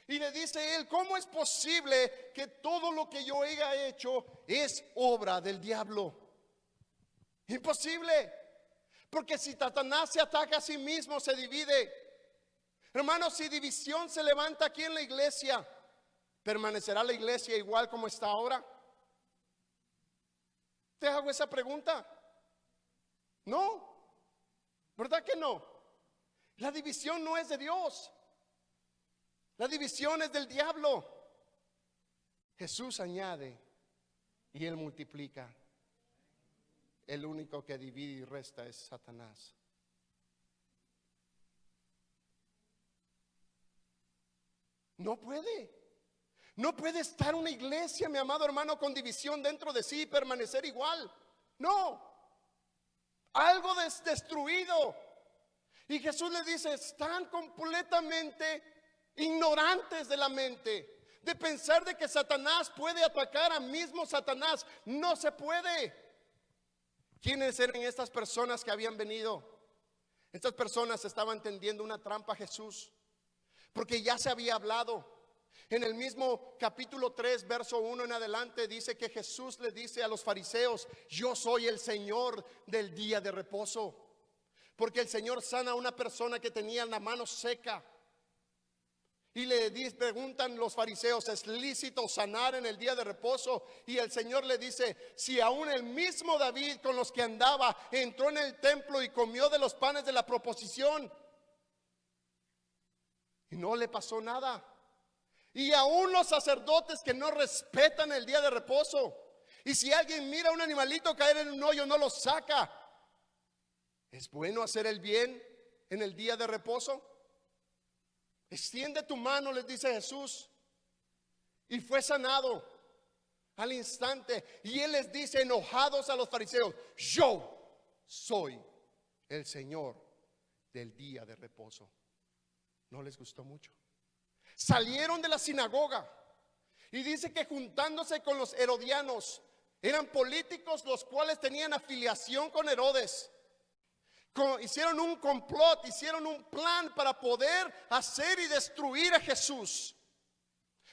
Y le dice él, ¿cómo es posible que todo lo que yo haya hecho es obra del diablo? Imposible. Porque si Satanás se ataca a sí mismo, se divide. Hermanos, si división se levanta aquí en la iglesia, ¿permanecerá la iglesia igual como está ahora? Te hago esa pregunta. No, ¿verdad que no? La división no es de Dios. La división es del diablo. Jesús añade y él multiplica. El único que divide y resta es Satanás. No puede. No puede estar una iglesia, mi amado hermano, con división dentro de sí y permanecer igual. No. Algo destruido. Y Jesús le dice, están completamente ignorantes de la mente, de pensar de que Satanás puede atacar a mismo Satanás. No se puede. ¿Quiénes eran estas personas que habían venido? Estas personas estaban tendiendo una trampa a Jesús, porque ya se había hablado. En el mismo capítulo 3, verso 1 en adelante, dice que Jesús le dice a los fariseos, yo soy el Señor del día de reposo. Porque el Señor sana a una persona que tenía la mano seca. Y le preguntan los fariseos, ¿es lícito sanar en el día de reposo? Y el Señor le dice, si aún el mismo David con los que andaba entró en el templo y comió de los panes de la proposición y no le pasó nada. Y aún los sacerdotes que no respetan el día de reposo, y si alguien mira a un animalito caer en un hoyo, no lo saca. ¿Es bueno hacer el bien en el día de reposo? Extiende tu mano, les dice Jesús. Y fue sanado al instante. Y él les dice, enojados a los fariseos, yo soy el Señor del día de reposo. No les gustó mucho. Salieron de la sinagoga y dice que juntándose con los herodianos, eran políticos los cuales tenían afiliación con Herodes. Hicieron un complot, hicieron un plan para poder hacer y destruir a Jesús.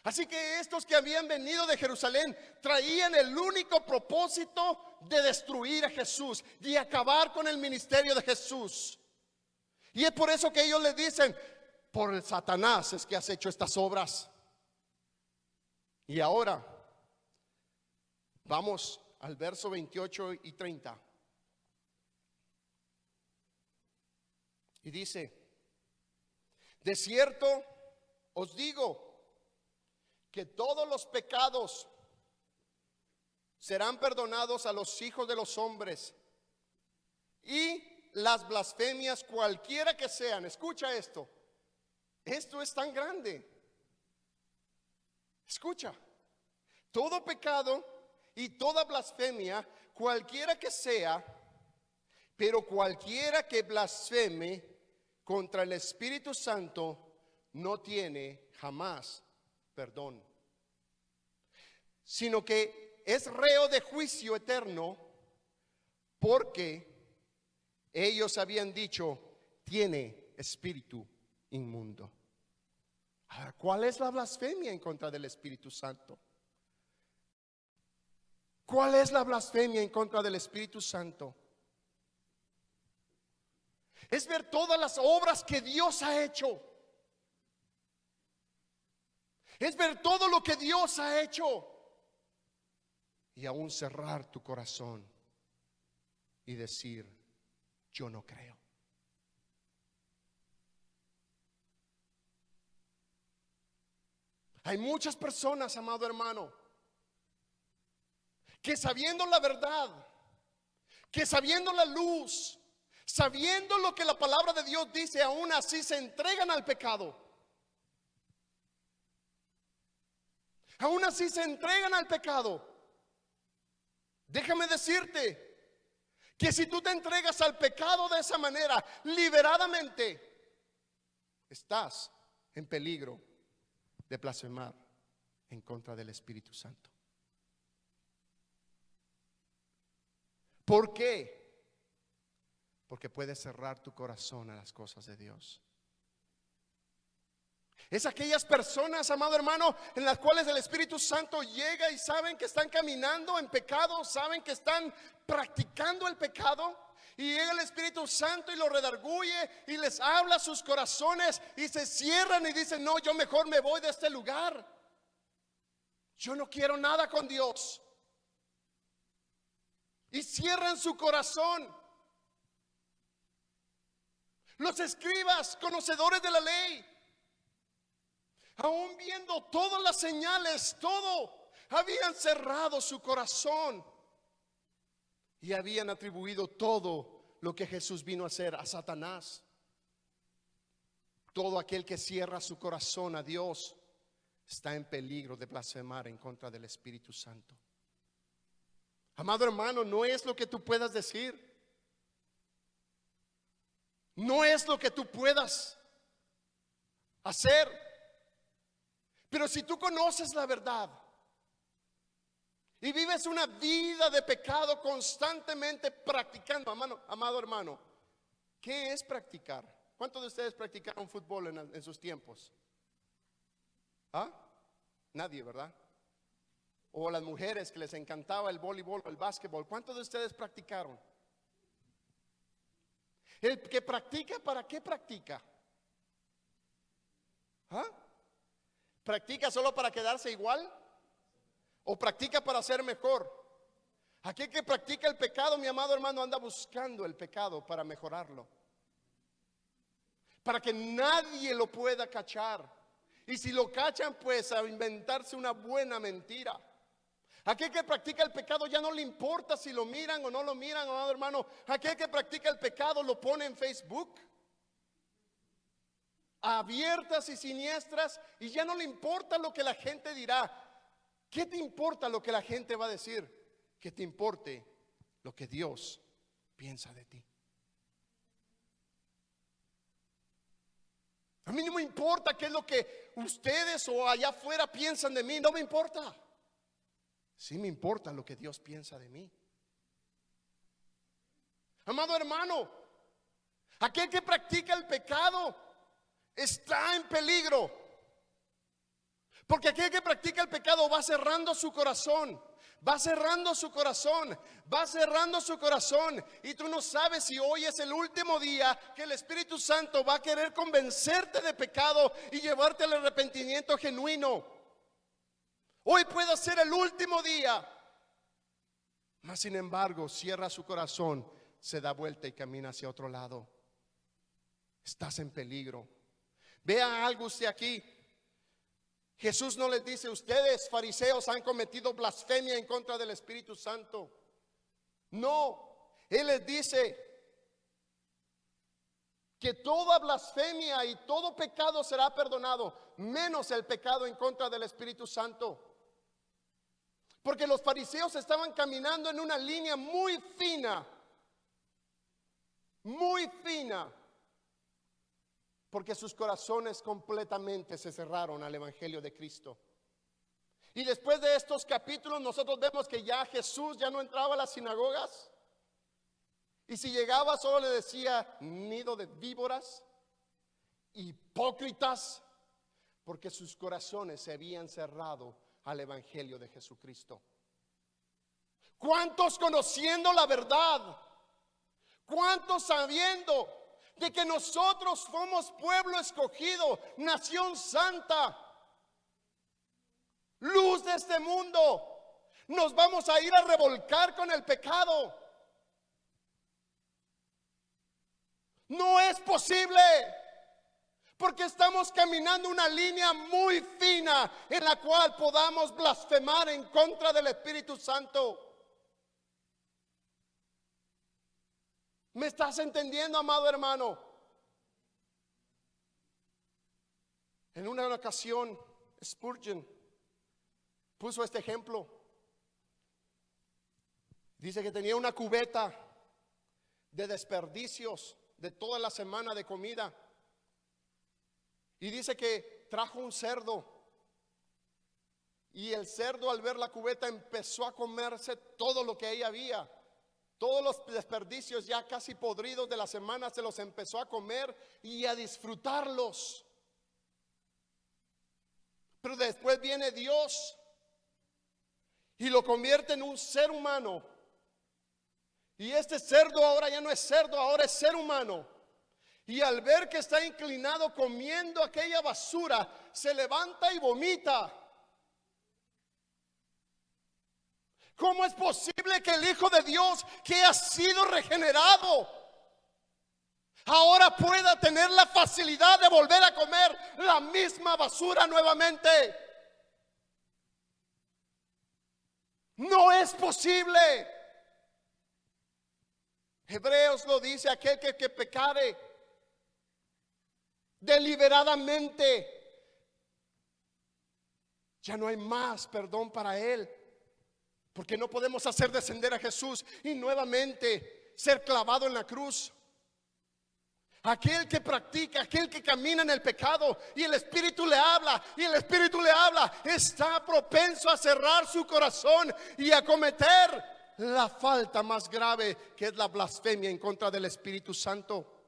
Así que estos que habían venido de Jerusalén traían el único propósito de destruir a Jesús, de acabar con el ministerio de Jesús. Y es por eso que ellos le dicen, por el Satanás es que has hecho estas obras. Y ahora vamos al verso 28 y 30. Y dice, de cierto os digo que todos los pecados serán perdonados a los hijos de los hombres, y las blasfemias cualquiera que sean. Escucha esto. Esto es tan grande. Escucha. Todo pecado y toda blasfemia, cualquiera que sea, pero cualquiera que blasfeme contra el Espíritu Santo no tiene jamás perdón, sino que es reo de juicio eterno, porque ellos habían dicho, tiene espíritu inmundo. Ahora, ¿cuál es la blasfemia en contra del Espíritu Santo? ¿Cuál es la blasfemia en contra del Espíritu Santo? Es ver todas las obras que Dios ha hecho. Es ver todo lo que Dios ha hecho y aún cerrar tu corazón y decir, yo no creo. Hay muchas personas, amado hermano, que sabiendo la verdad, que sabiendo la luz, sabiendo lo que la palabra de Dios dice, aún así se entregan al pecado. Aún así se entregan al pecado. Déjame decirte que si tú te entregas al pecado de esa manera, liberadamente, estás en peligro de blasfemar en contra del Espíritu Santo. ¿Por qué? Porque puedes cerrar tu corazón a las cosas de Dios. Es aquellas personas, amado hermano, en las cuales el Espíritu Santo llega y saben que están caminando en pecado, saben que están practicando el pecado. Y llega el Espíritu Santo y los redarguye y les habla a sus corazones y se cierran y dicen: no, yo mejor me voy de este lugar. Yo no quiero nada con Dios. Y cierran su corazón. Los escribas, conocedores de la ley, aún viendo todas las señales, todo, habían cerrado su corazón y habían atribuido todo lo que Jesús vino a hacer a Satanás. Todo aquel que cierra su corazón a Dios está en peligro de blasfemar en contra del Espíritu Santo. Amado hermano, no es lo que tú puedas decir, no es lo que tú puedas hacer, pero si tú conoces la verdad y vives una vida de pecado constantemente practicando, amado hermano, ¿qué es practicar? ¿Cuántos de ustedes practicaron fútbol en sus tiempos? ¿Ah? Nadie, ¿verdad? O las mujeres que les encantaba el voleibol o el básquetbol, ¿cuántos de ustedes practicaron? El que practica, ¿para qué practica? ¿Ah? ¿Practica solo para quedarse igual? ¿O practica para ser mejor? Aquel que practica el pecado, mi amado hermano, anda buscando el pecado para mejorarlo, para que nadie lo pueda cachar. Y si lo cachan, pues a inventarse una buena mentira. Aquel que practica el pecado ya no le importa si lo miran o no lo miran, amado hermano. Aquel que practica el pecado lo pone en Facebook, abiertas y siniestras, y ya no le importa lo que la gente dirá. ¿Qué te importa lo que la gente va a decir? Que te importe lo que Dios piensa de ti. A mí no me importa qué es lo que ustedes o allá afuera piensan de mí, no me importa. Sí me importa lo que Dios piensa de mí. Amado hermano, aquel que practica el pecado está en peligro, porque aquel que practica el pecado va cerrando su corazón, va cerrando su corazón, va cerrando su corazón. Y tú no sabes si hoy es el último día que el Espíritu Santo va a querer convencerte de pecado y llevarte al arrepentimiento genuino. Hoy puede ser el último día, mas sin embargo cierra su corazón, se da vuelta y camina hacia otro lado. Estás en peligro. Vea algo usted aquí. Jesús no les dice: ustedes fariseos han cometido blasfemia en contra del Espíritu Santo. No, Él les dice que toda blasfemia y todo pecado será perdonado, menos el pecado en contra del Espíritu Santo. Porque los fariseos estaban caminando en una línea muy fina, porque sus corazones completamente se cerraron al Evangelio de Cristo. Y después de estos capítulos nosotros vemos que ya Jesús ya no entraba a las sinagogas, y si llegaba solo le decía: nido de víboras, hipócritas, porque sus corazones se habían cerrado al Evangelio de Jesucristo. ¿Cuántos conociendo la verdad? ¿Cuántos sabiendo de que nosotros somos pueblo escogido, nación santa, luz de este mundo, nos vamos a ir a revolcar con el pecado? No es posible, porque estamos caminando una línea muy fina en la cual podamos blasfemar en contra del Espíritu Santo. ¿Me estás entendiendo, amado hermano? En una ocasión Spurgeon puso este ejemplo. Dice que tenía una cubeta de desperdicios de toda la semana de comida, y dice que trajo un cerdo, y el cerdo, al ver la cubeta, empezó a comerse todo lo que ahí había. Todos los desperdicios ya casi podridos de la semana se los empezó a comer y a disfrutarlos. Pero después viene Dios y lo convierte en un ser humano. Y este cerdo ahora ya no es cerdo, ahora es ser humano. Y al ver que está inclinado comiendo aquella basura, se levanta y vomita. ¿Cómo es posible que el Hijo de Dios, que ha sido regenerado, ahora pueda tener la facilidad de volver a comer la misma basura nuevamente? No es posible. Hebreos lo dice: aquel que pecare deliberadamente, ya no hay más perdón para él. Porque no podemos hacer descender a Jesús y nuevamente ser clavado en la cruz. Aquel que practica, aquel que camina en el pecado y el Espíritu le habla, está propenso a cerrar su corazón y a cometer la falta más grave, que es la blasfemia en contra del Espíritu Santo.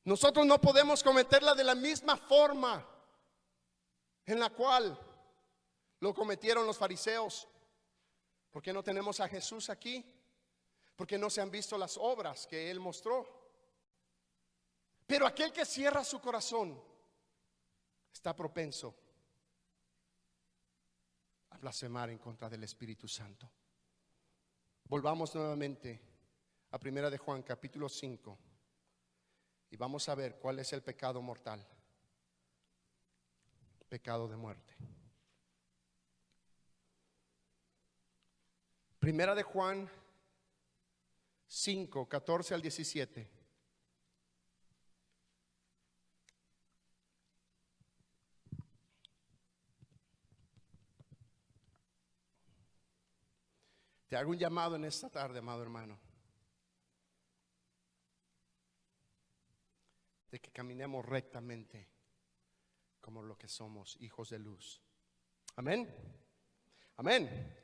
Nosotros no podemos cometerla de la misma forma en la cual lo cometieron los fariseos. ¿Por qué no tenemos a Jesús aquí? Porque no se han visto las obras que Él mostró. Pero aquel que cierra su corazón está propenso a blasfemar en contra del Espíritu Santo. Volvamos nuevamente a 1 de Juan capítulo 5 y vamos a ver cuál es el pecado mortal. Pecado de muerte. 1 de Juan 5, 14 al 17. Te hago un llamado en esta tarde, amado hermano, de que caminemos rectamente como lo que somos, hijos de luz. Amén. Amén.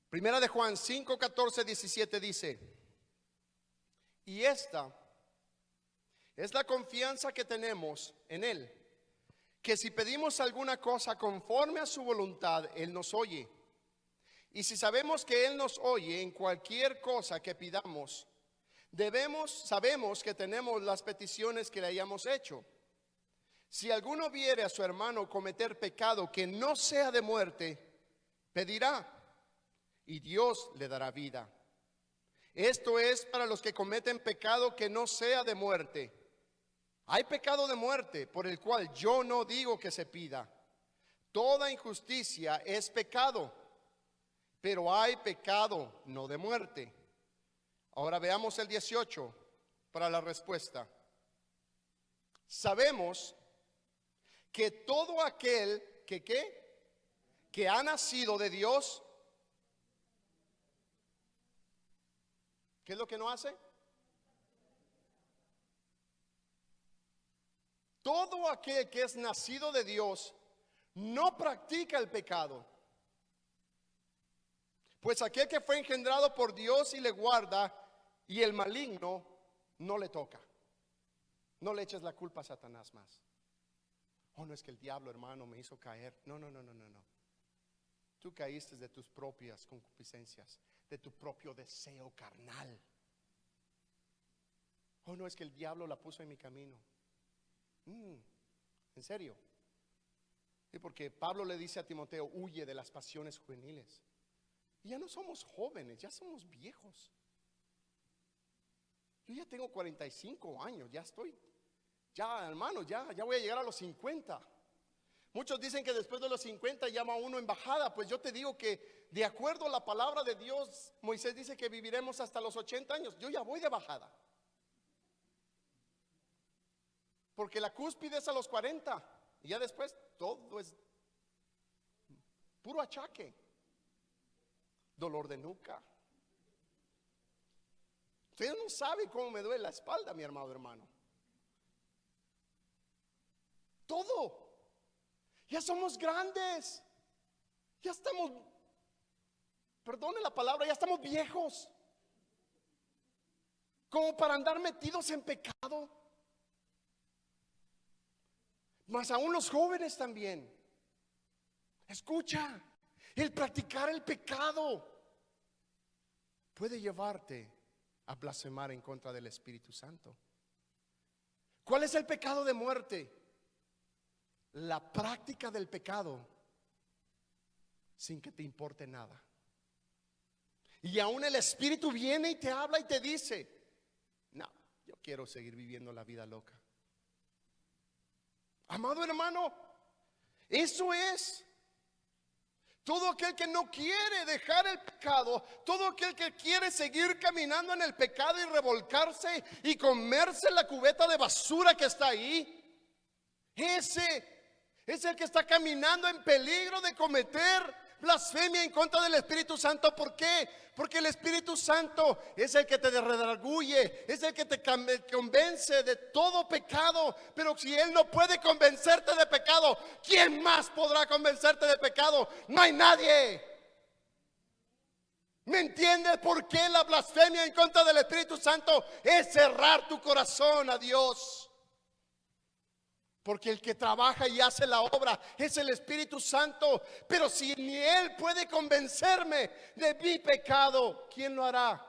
Primera de Juan 5, 14, 17 dice: y esta es la confianza que tenemos en Él, que si pedimos alguna cosa conforme a su voluntad, Él nos oye. Y si sabemos que Él nos oye en cualquier cosa que pidamos, sabemos que tenemos las peticiones que le hayamos hecho. Si alguno viere a su hermano cometer pecado que no sea de muerte, pedirá, y Dios le dará vida. Esto es para los que cometen pecado que no sea de muerte. Hay pecado de muerte por el cual yo no digo que se pida. Toda injusticia es pecado, pero hay pecado no de muerte. Ahora veamos el 18 para la respuesta. Sabemos que todo aquel que ha nacido de Dios, ¿qué es lo que no hace? Todo aquel que es nacido de Dios no practica el pecado. Pues aquel que fue engendrado por Dios y le guarda, y el maligno no le toca. No le eches la culpa a Satanás más. Oh, no, es que el diablo, hermano, me hizo caer. No. Tú caíste de tus propias concupiscencias, de tu propio deseo carnal. Oh, no, es que el diablo la puso en mi camino. ¿En serio? Y porque Pablo le dice a Timoteo: huye de las pasiones juveniles. Y ya no somos jóvenes, ya somos viejos. Yo ya tengo 45 años, hermano, ya voy a llegar a los 50. Muchos dicen que después de los 50 llama uno en bajada. Pues yo te digo que de acuerdo a la palabra de Dios, Moisés dice que viviremos hasta los 80 años. Yo ya voy de bajada, porque la cúspide es a los 40 y ya después todo es puro achaque, dolor de nuca. Usted no sabe cómo me duele la espalda, mi amado hermano. Todo. Ya somos grandes. Ya estamos, perdone la palabra, ya estamos viejos, como para andar metidos en pecado. Más aún los jóvenes también. Escucha, el practicar el pecado puede llevarte a blasfemar en contra del Espíritu Santo. ¿Cuál es el pecado de muerte? La práctica del pecado sin que te importe nada. Y aún el Espíritu viene y te habla y te dice: no, yo quiero seguir viviendo la vida loca. Amado hermano, eso es. Todo aquel que no quiere dejar el pecado, todo aquel que quiere seguir caminando en el pecado y revolcarse y comerse la cubeta de basura que está ahí, ese es el que está caminando en peligro de cometer blasfemia en contra del Espíritu Santo. ¿Por qué? Porque el Espíritu Santo es el que te redarguye, es el que te convence de todo pecado. Pero si Él no puede convencerte de pecado, ¿quién más podrá convencerte de pecado? No hay nadie. ¿Me entiendes por qué la blasfemia en contra del Espíritu Santo es cerrar tu corazón a Dios? Porque el que trabaja y hace la obra es el Espíritu Santo. Pero si ni Él puede convencerme de mi pecado, ¿quién lo hará?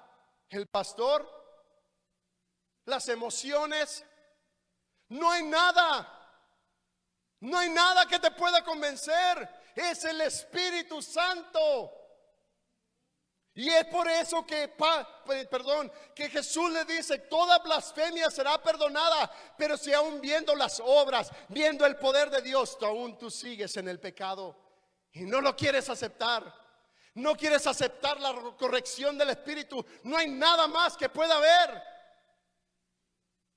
¿El pastor? ¿Las emociones? No hay nada. No hay nada que te pueda convencer. Es el Espíritu Santo. Y es por eso que Jesús le dice: toda blasfemia será perdonada. Pero si aún viendo las obras, viendo el poder de Dios, aún tú sigues en el pecado y no lo quieres aceptar, no quieres aceptar la corrección del Espíritu, no hay nada más que pueda haber.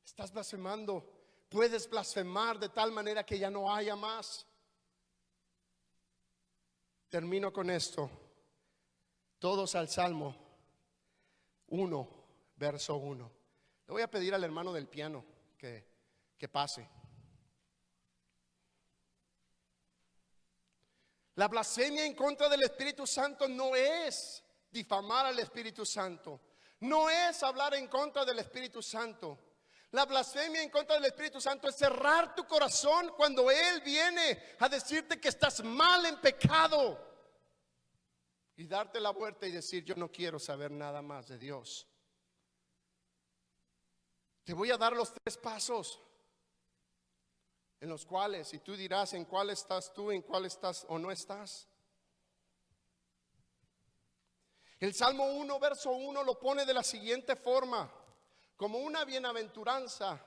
Estás blasfemando. Puedes blasfemar de tal manera que ya no haya más. Termino con esto. Todos al Salmo 1, verso 1. Le voy a pedir al hermano del piano que pase. La blasfemia en contra del Espíritu Santo no es difamar al Espíritu Santo, no es hablar en contra del Espíritu Santo. La blasfemia en contra del Espíritu Santo es cerrar tu corazón cuando Él viene a decirte que estás mal en pecado. Y darte la vuelta y decir: yo no quiero saber nada más de Dios. Te voy a dar los 3 pasos en los cuales, y tú dirás en cuál estás tú, en cuál estás o no estás. El Salmo 1, verso 1 lo pone de la siguiente forma, como una bienaventuranza.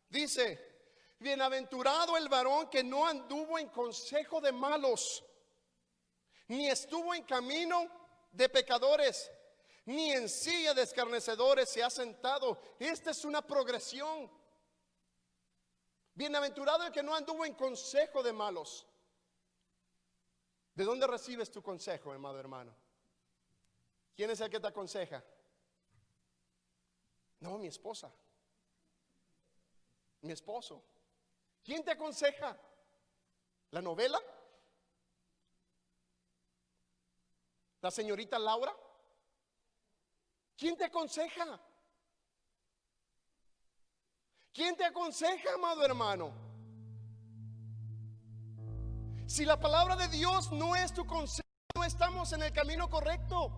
Dice: bienaventurado el varón que no anduvo en consejo de malos, ni estuvo en camino de pecadores, ni en silla de escarnecedores se ha sentado. Esta es una progresión. Bienaventurado el que no anduvo en consejo de malos. ¿De dónde recibes tu consejo, amado hermano? ¿Quién es el que te aconseja? No, mi esposa, mi esposo. ¿Quién te aconseja? ¿La novela? ¿La señorita Laura? ¿Quién te aconseja? ¿Quién te aconseja, amado hermano? Si la palabra de Dios no es tu consejo, no estamos en el camino correcto.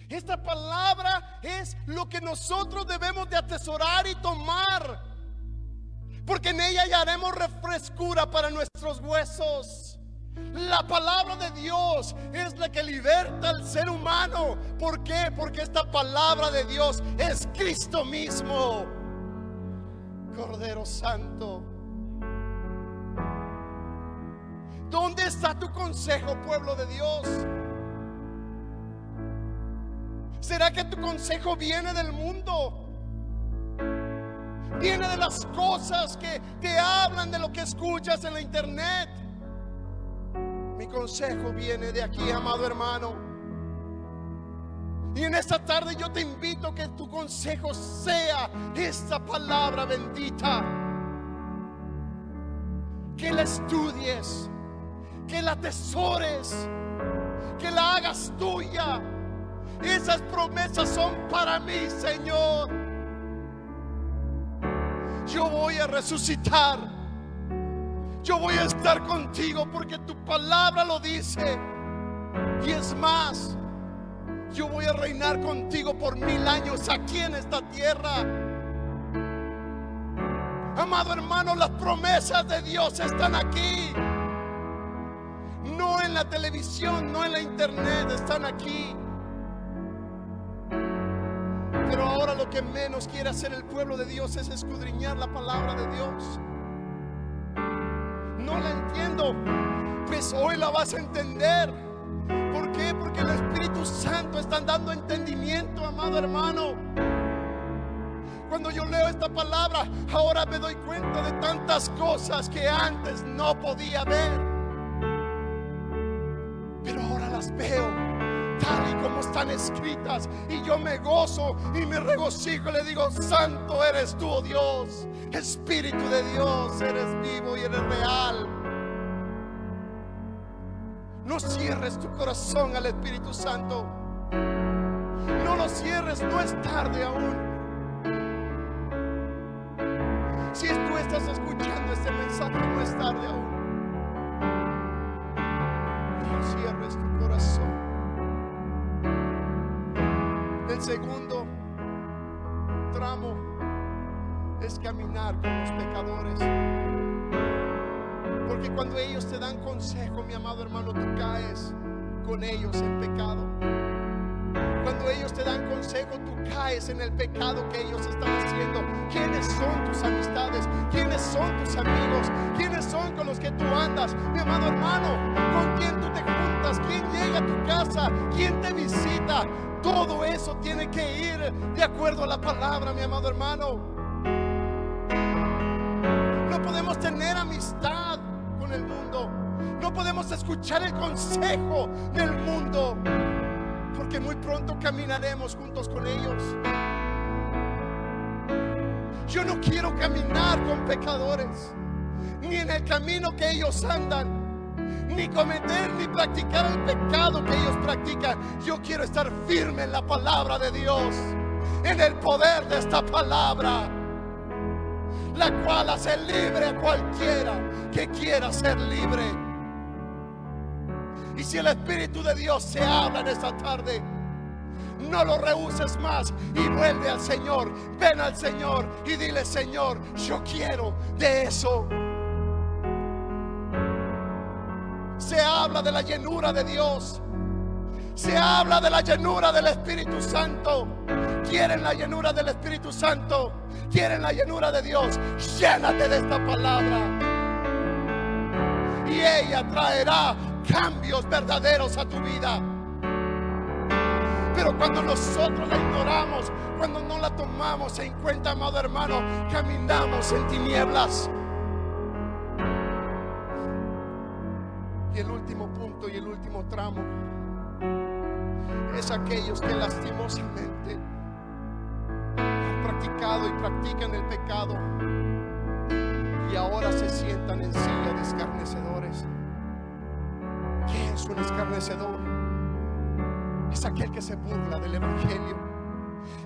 Esta palabra es lo que nosotros debemos de atesorar y tomar, porque en ella hallaremos refrescura para nuestros huesos. La palabra de Dios es la que liberta al ser humano. ¿Por qué? Porque esta palabra de Dios es Cristo mismo, Cordero Santo. ¿Dónde está tu consejo, pueblo de Dios? ¿Será que tu consejo viene del mundo? ¿Viene de las cosas que te hablan, de lo que escuchas en la internet? Mi consejo viene de aquí, amado hermano. Y en esta tarde yo te invito a que tu consejo sea esta palabra bendita. Que la estudies, que la atesores, que la hagas tuya. Esas promesas son para mí, Señor. yo voy a resucitar, yo voy a estar contigo porque tu palabra lo dice. Y es más, yo voy a reinar contigo por 1000 años aquí en esta tierra. Amado hermano, las promesas de Dios están aquí, no en la televisión, no en la internet, están aquí. Pero ahora lo que menos quiere hacer el pueblo de Dios es escudriñar la palabra de Dios. No la entiendo, pues hoy la vas a entender. ¿Por qué? Porque el Espíritu Santo está dando entendimiento, amado hermano. Cuando yo leo esta palabra, ahora me doy cuenta de tantas cosas que antes no podía ver, pero ahora las veo tal y como están escritas, y yo me gozo y me regocijo y le digo: santo eres tú, oh Dios, Espíritu de Dios, eres vivo y eres real. No cierres tu corazón al Espíritu Santo, no lo cierres, no es tarde aún. Si tú estás escuchando este mensaje, no es tarde aún. No cierres tu corazón. El segundo tramo es caminar con los pecadores. Porque cuando ellos te dan consejo, mi amado hermano, tú caes con ellos en pecado. Cuando ellos te dan consejo, tú caes en el pecado que ellos están haciendo. ¿Quiénes son tus amistades? ¿Quiénes son tus amigos? ¿Quiénes son con los que tú andas? Mi amado hermano, ¿con quién tú te juntas? ¿Quién llega a tu casa? ¿Quién te visita? Todo eso tiene que ir de acuerdo a la palabra, mi amado hermano. No podemos tener amistad con el mundo. No podemos escuchar el consejo del mundo, porque muy pronto caminaremos juntos con ellos. Yo no quiero caminar con pecadores, ni en el camino que ellos andan, ni cometer ni practicar el pecado que ellos practican. Yo quiero estar firme en la palabra de Dios, en el poder de esta palabra, la cual hace libre a cualquiera que quiera ser libre. Y si el Espíritu de Dios se habla en esta tarde, no lo rehuses más y vuelve al Señor. Ven al Señor y dile: Señor, yo quiero de eso. Se habla de la llenura de Dios, se habla de la llenura del Espíritu Santo. ¿Quieren la llenura del Espíritu Santo? ¿Quieren la llenura de Dios? Llénate de esta palabra y ella traerá cambios verdaderos a tu vida. Pero cuando nosotros la ignoramos, cuando no la tomamos en cuenta, amado hermano, caminamos en tinieblas. Y el último punto y el último tramo es aquellos que lastimosamente han practicado y practican el pecado y ahora se sientan en silla de escarnecedores. ¿Qué es un escarnecedor? Es aquel que se burla del Evangelio,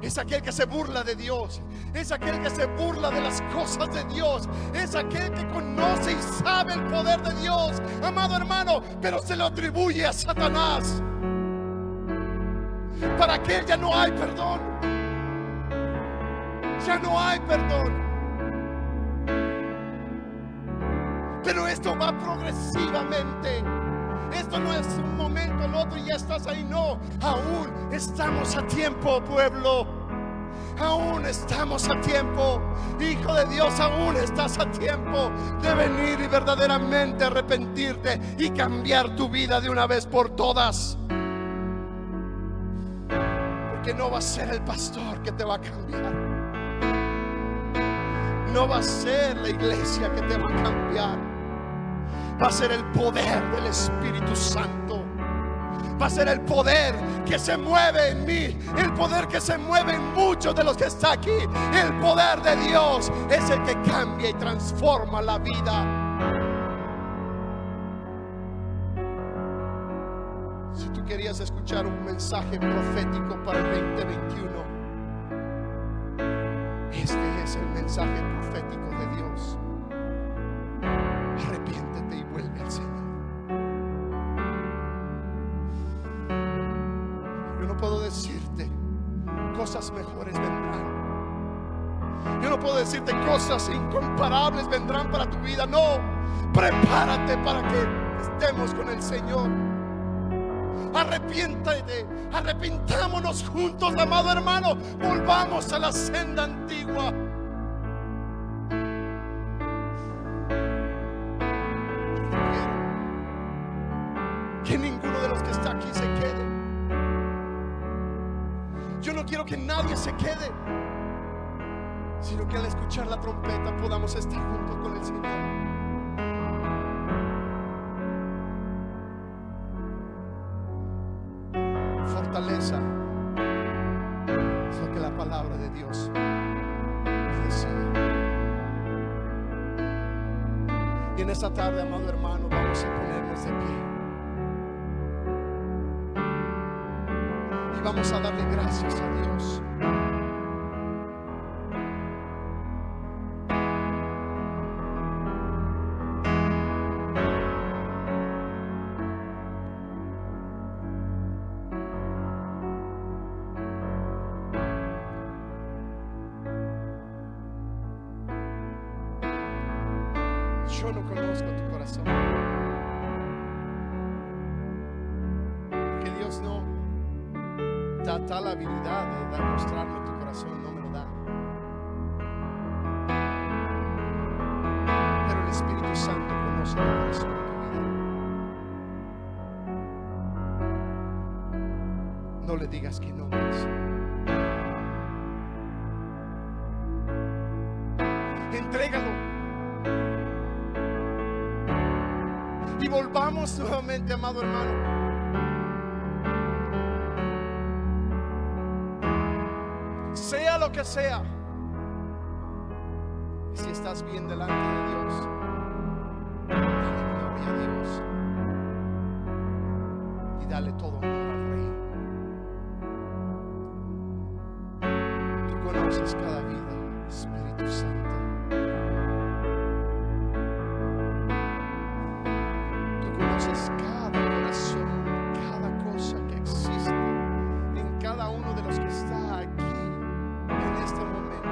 es aquel que se burla de Dios, es aquel que se burla de las cosas de Dios, es aquel que conoce y sabe el poder de Dios, amado hermano, pero se lo atribuye a Satanás. Para aquel ya no hay perdón, ya no hay perdón. Pero esto va progresivamente. Esto no es un momento, el otro y ya estás ahí. No, aún estamos a tiempo, pueblo. Aún estamos a tiempo. Hijo de Dios, aún estás a tiempo de venir y verdaderamente arrepentirte y cambiar tu vida de una vez por todas. Porque no va a ser el pastor que te va a cambiar, no va a ser la iglesia que te va a cambiar. Va a ser el poder del Espíritu Santo. Va a ser el poder que se mueve en mí, el poder que se mueve en muchos de los que están aquí. El poder de Dios es el que cambia y transforma la vida. Si tú querías escuchar un mensaje profético para el 2021, este es el mensaje. mensaje profético de Dios. Arrepiéntete y vuelve al Señor. Yo no puedo decirte cosas mejores vendrán. Yo no puedo decirte cosas incomparables vendrán para tu vida. No, prepárate para que estemos con el Señor. Arrepiéntate, arrepintámonos juntos, amado hermano. Volvamos a la senda antigua. Yo no quiero que ninguno de los que está aquí se quede. Yo no quiero que nadie se quede, sino que al escuchar la trompeta podamos estar juntos con el Señor. Fortaleza es lo que la palabra de Dios me decía. Y en esta tarde, amado hermano, vamos a ponernos de pie y vamos a darle gracias a Dios. Yo no conozco tu corazón, porque Dios no da tal habilidad de mostrarme tu corazón, no me lo da. Pero el Espíritu Santo conoce tu corazón y tu vida. No le digas que no más. Entrégalo. Y volvamos nuevamente, amado hermano. Sea lo que sea, si estás bien delante de Dios, dale gloria a Dios y dale todo honor al Rey. Tú conoces cada vida, Espíritu Santo. Cada corazón, cada cosa que existe en cada uno de los que está aquí en este momento.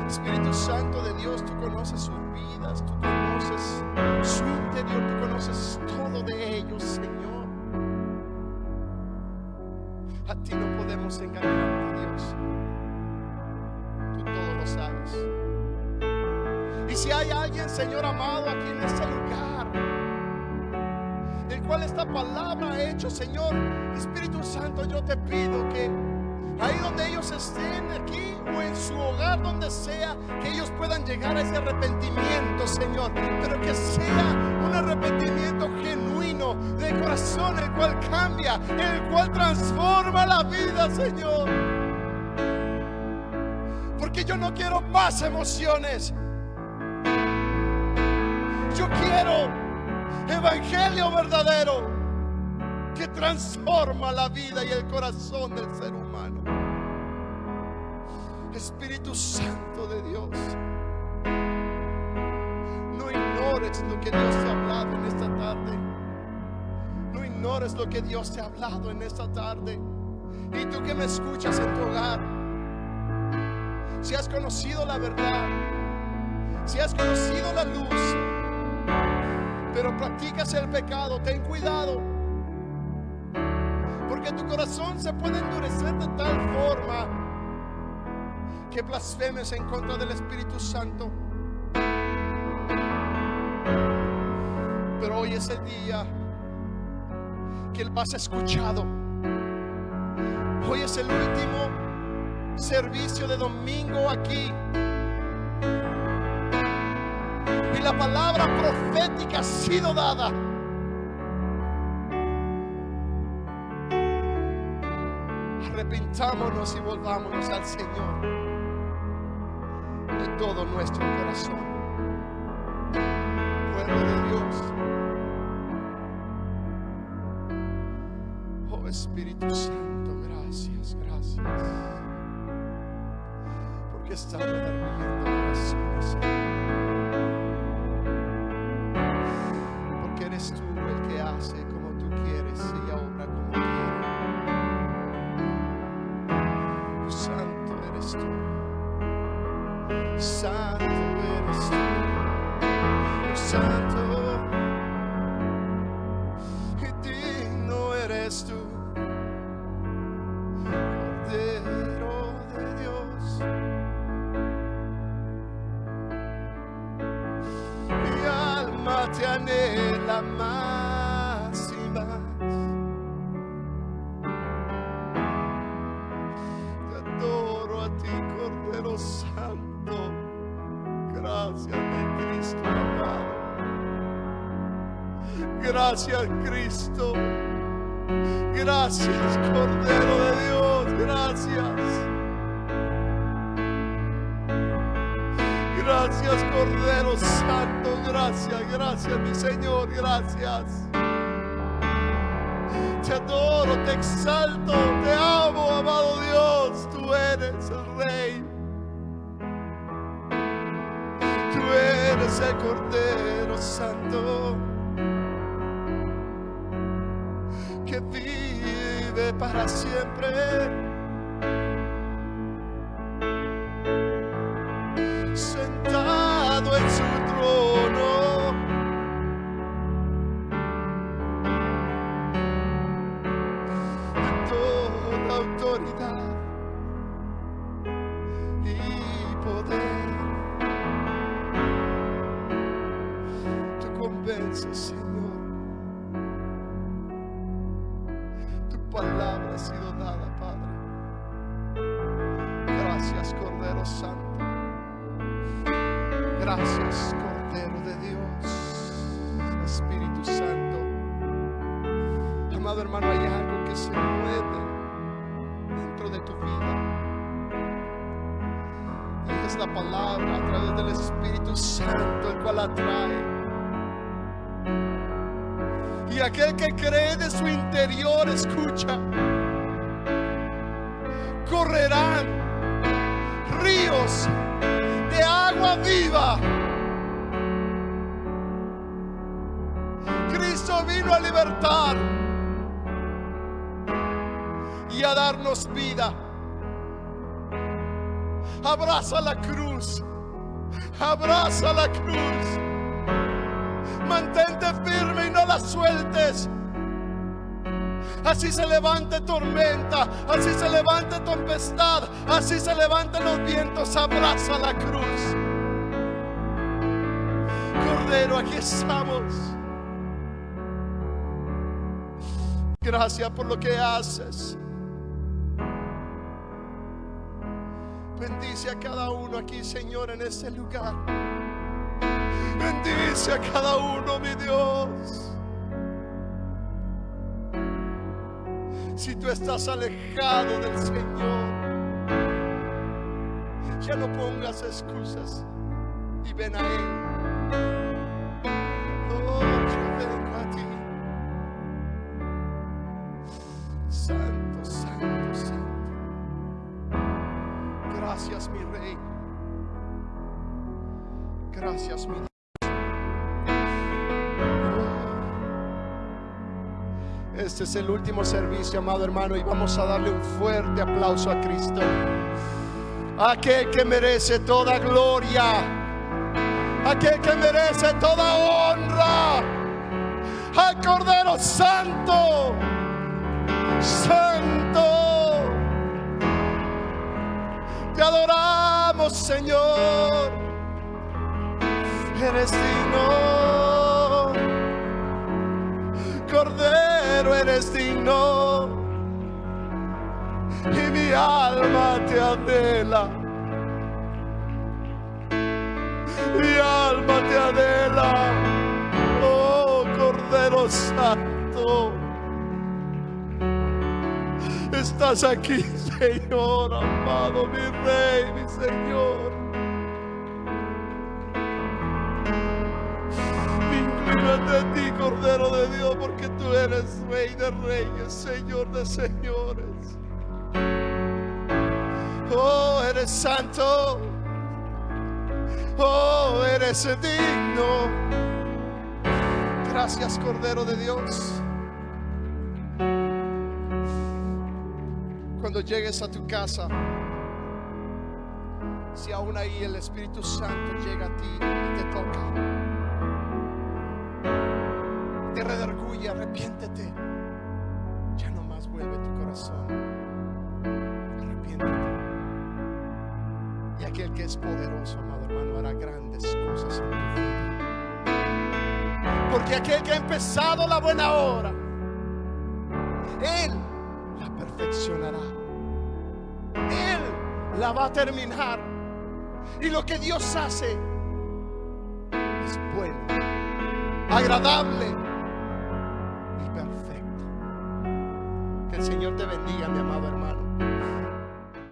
Espíritu Santo de Dios, tú conoces sus vidas, tú conoces su interior, tú conoces todo de ellos, Señor. A ti no podemos engañarte, Dios. Tú todo lo sabes. Y si hay alguien, Señor amado, aquí en este lugar, el cual esta palabra ha hecho, Señor, Espíritu Santo, yo te pido que ahí donde ellos estén, aquí o en su hogar, donde sea, que ellos puedan llegar a ese arrepentimiento, Señor, pero que sea un arrepentimiento genuino de corazón, el cual cambia, el cual transforma la vida, Señor. Porque yo no quiero más emociones. Yo quiero evangelio verdadero que transforma la vida y el corazón del ser humano. Espíritu Santo de Dios, no ignores lo que Dios te ha hablado en esta tarde. No ignores lo que Dios te ha hablado en esta tarde. Y tú que me escuchas en tu hogar, si has conocido la verdad, si has conocido la luz, pero practicas el pecado, ten cuidado, porque tu corazón se puede endurecer de tal forma que blasfemes en contra del Espíritu Santo. Pero hoy es el día que Él vas escuchado. Hoy es el último servicio de domingo aquí. Y la palabra profética ha sido dada. Arrepintámonos y volvámonos al Señor de todo nuestro corazón. Pueblo de Dios, oh Espíritu Santo, gracias, gracias. que está redarguyendo corazones, Señor. Porque eres tú el que hace como tú quieres y obra como quieres. Santo eres tú. Santo eres tú. Santo y digno eres tú. Te anhela más y más. Te adoro a ti, Cordero Santo. Gracias, mi Cristo amado. Gracias, Cristo. Gracias, Cordero de Dios. Gracias. Gracias, Cordero Santo, gracias, gracias, mi Señor, gracias. Te adoro, te exalto, te amo, amado Dios. Tú eres el Rey. Tú eres el Cordero Santo que vive para siempre. Sentado en su trono, de toda autoridad y poder. Tú convences, Señor. Tu palabra ha sido dada, Padre. Gracias, Cordero Santo. Gracias, Cordero de Dios, Espíritu Santo. Amado hermano, hay algo que se mueve dentro de tu vida. Y es la palabra a través del Espíritu Santo, el cual atrae. Y aquel que cree de su interior, escucha, correrán ríos de agua viva. Cristo vino a libertar y a darnos vida. Abraza la cruz, abraza la cruz. Mantente firme y no la sueltes. Así se levante tormenta, así se levante tempestad, así se levanten los vientos, abraza la cruz. Cordero, aquí estamos. Gracias por lo que haces. Bendice a cada uno aquí, Señor, en este lugar. Bendice a cada uno, mi Dios. Si tú estás alejado del Señor, ya no pongas excusas y ven a Él. Oh, yo vengo a ti. Santo, santo, santo. Gracias, mi Rey. Gracias, mi Dios. Este es el último servicio, amado hermano, y vamos a darle un fuerte aplauso a Cristo, aquel que merece toda gloria, aquel que merece toda honra, al Cordero Santo, Santo. Te adoramos, Señor, eres digno, Cordero, eres digno, y mi alma te anhela, mi alma te anhela, oh Cordero Santo. Estás aquí, Señor amado, mi Rey, mi Señor. Inclínate a ti, Cordero de Dios, porque tú eres Rey de Reyes, Señor de Señores. Oh, eres santo. Oh, eres digno. Gracias, Cordero de Dios. Cuando llegues a tu casa, si aún ahí el Espíritu Santo llega a ti y te toca, te redarguye, arrepiéntete. Ya no más vuelve tu corazón. Arrepiéntete. Y aquel que es poderoso, amado hermano, hará grandes cosas en tu vida. Porque aquel que ha empezado la buena obra, Él la perfeccionará. Él la va a terminar. Y lo que Dios hace es bueno, agradable y perfecto. Que el Señor te bendiga, mi amado hermano.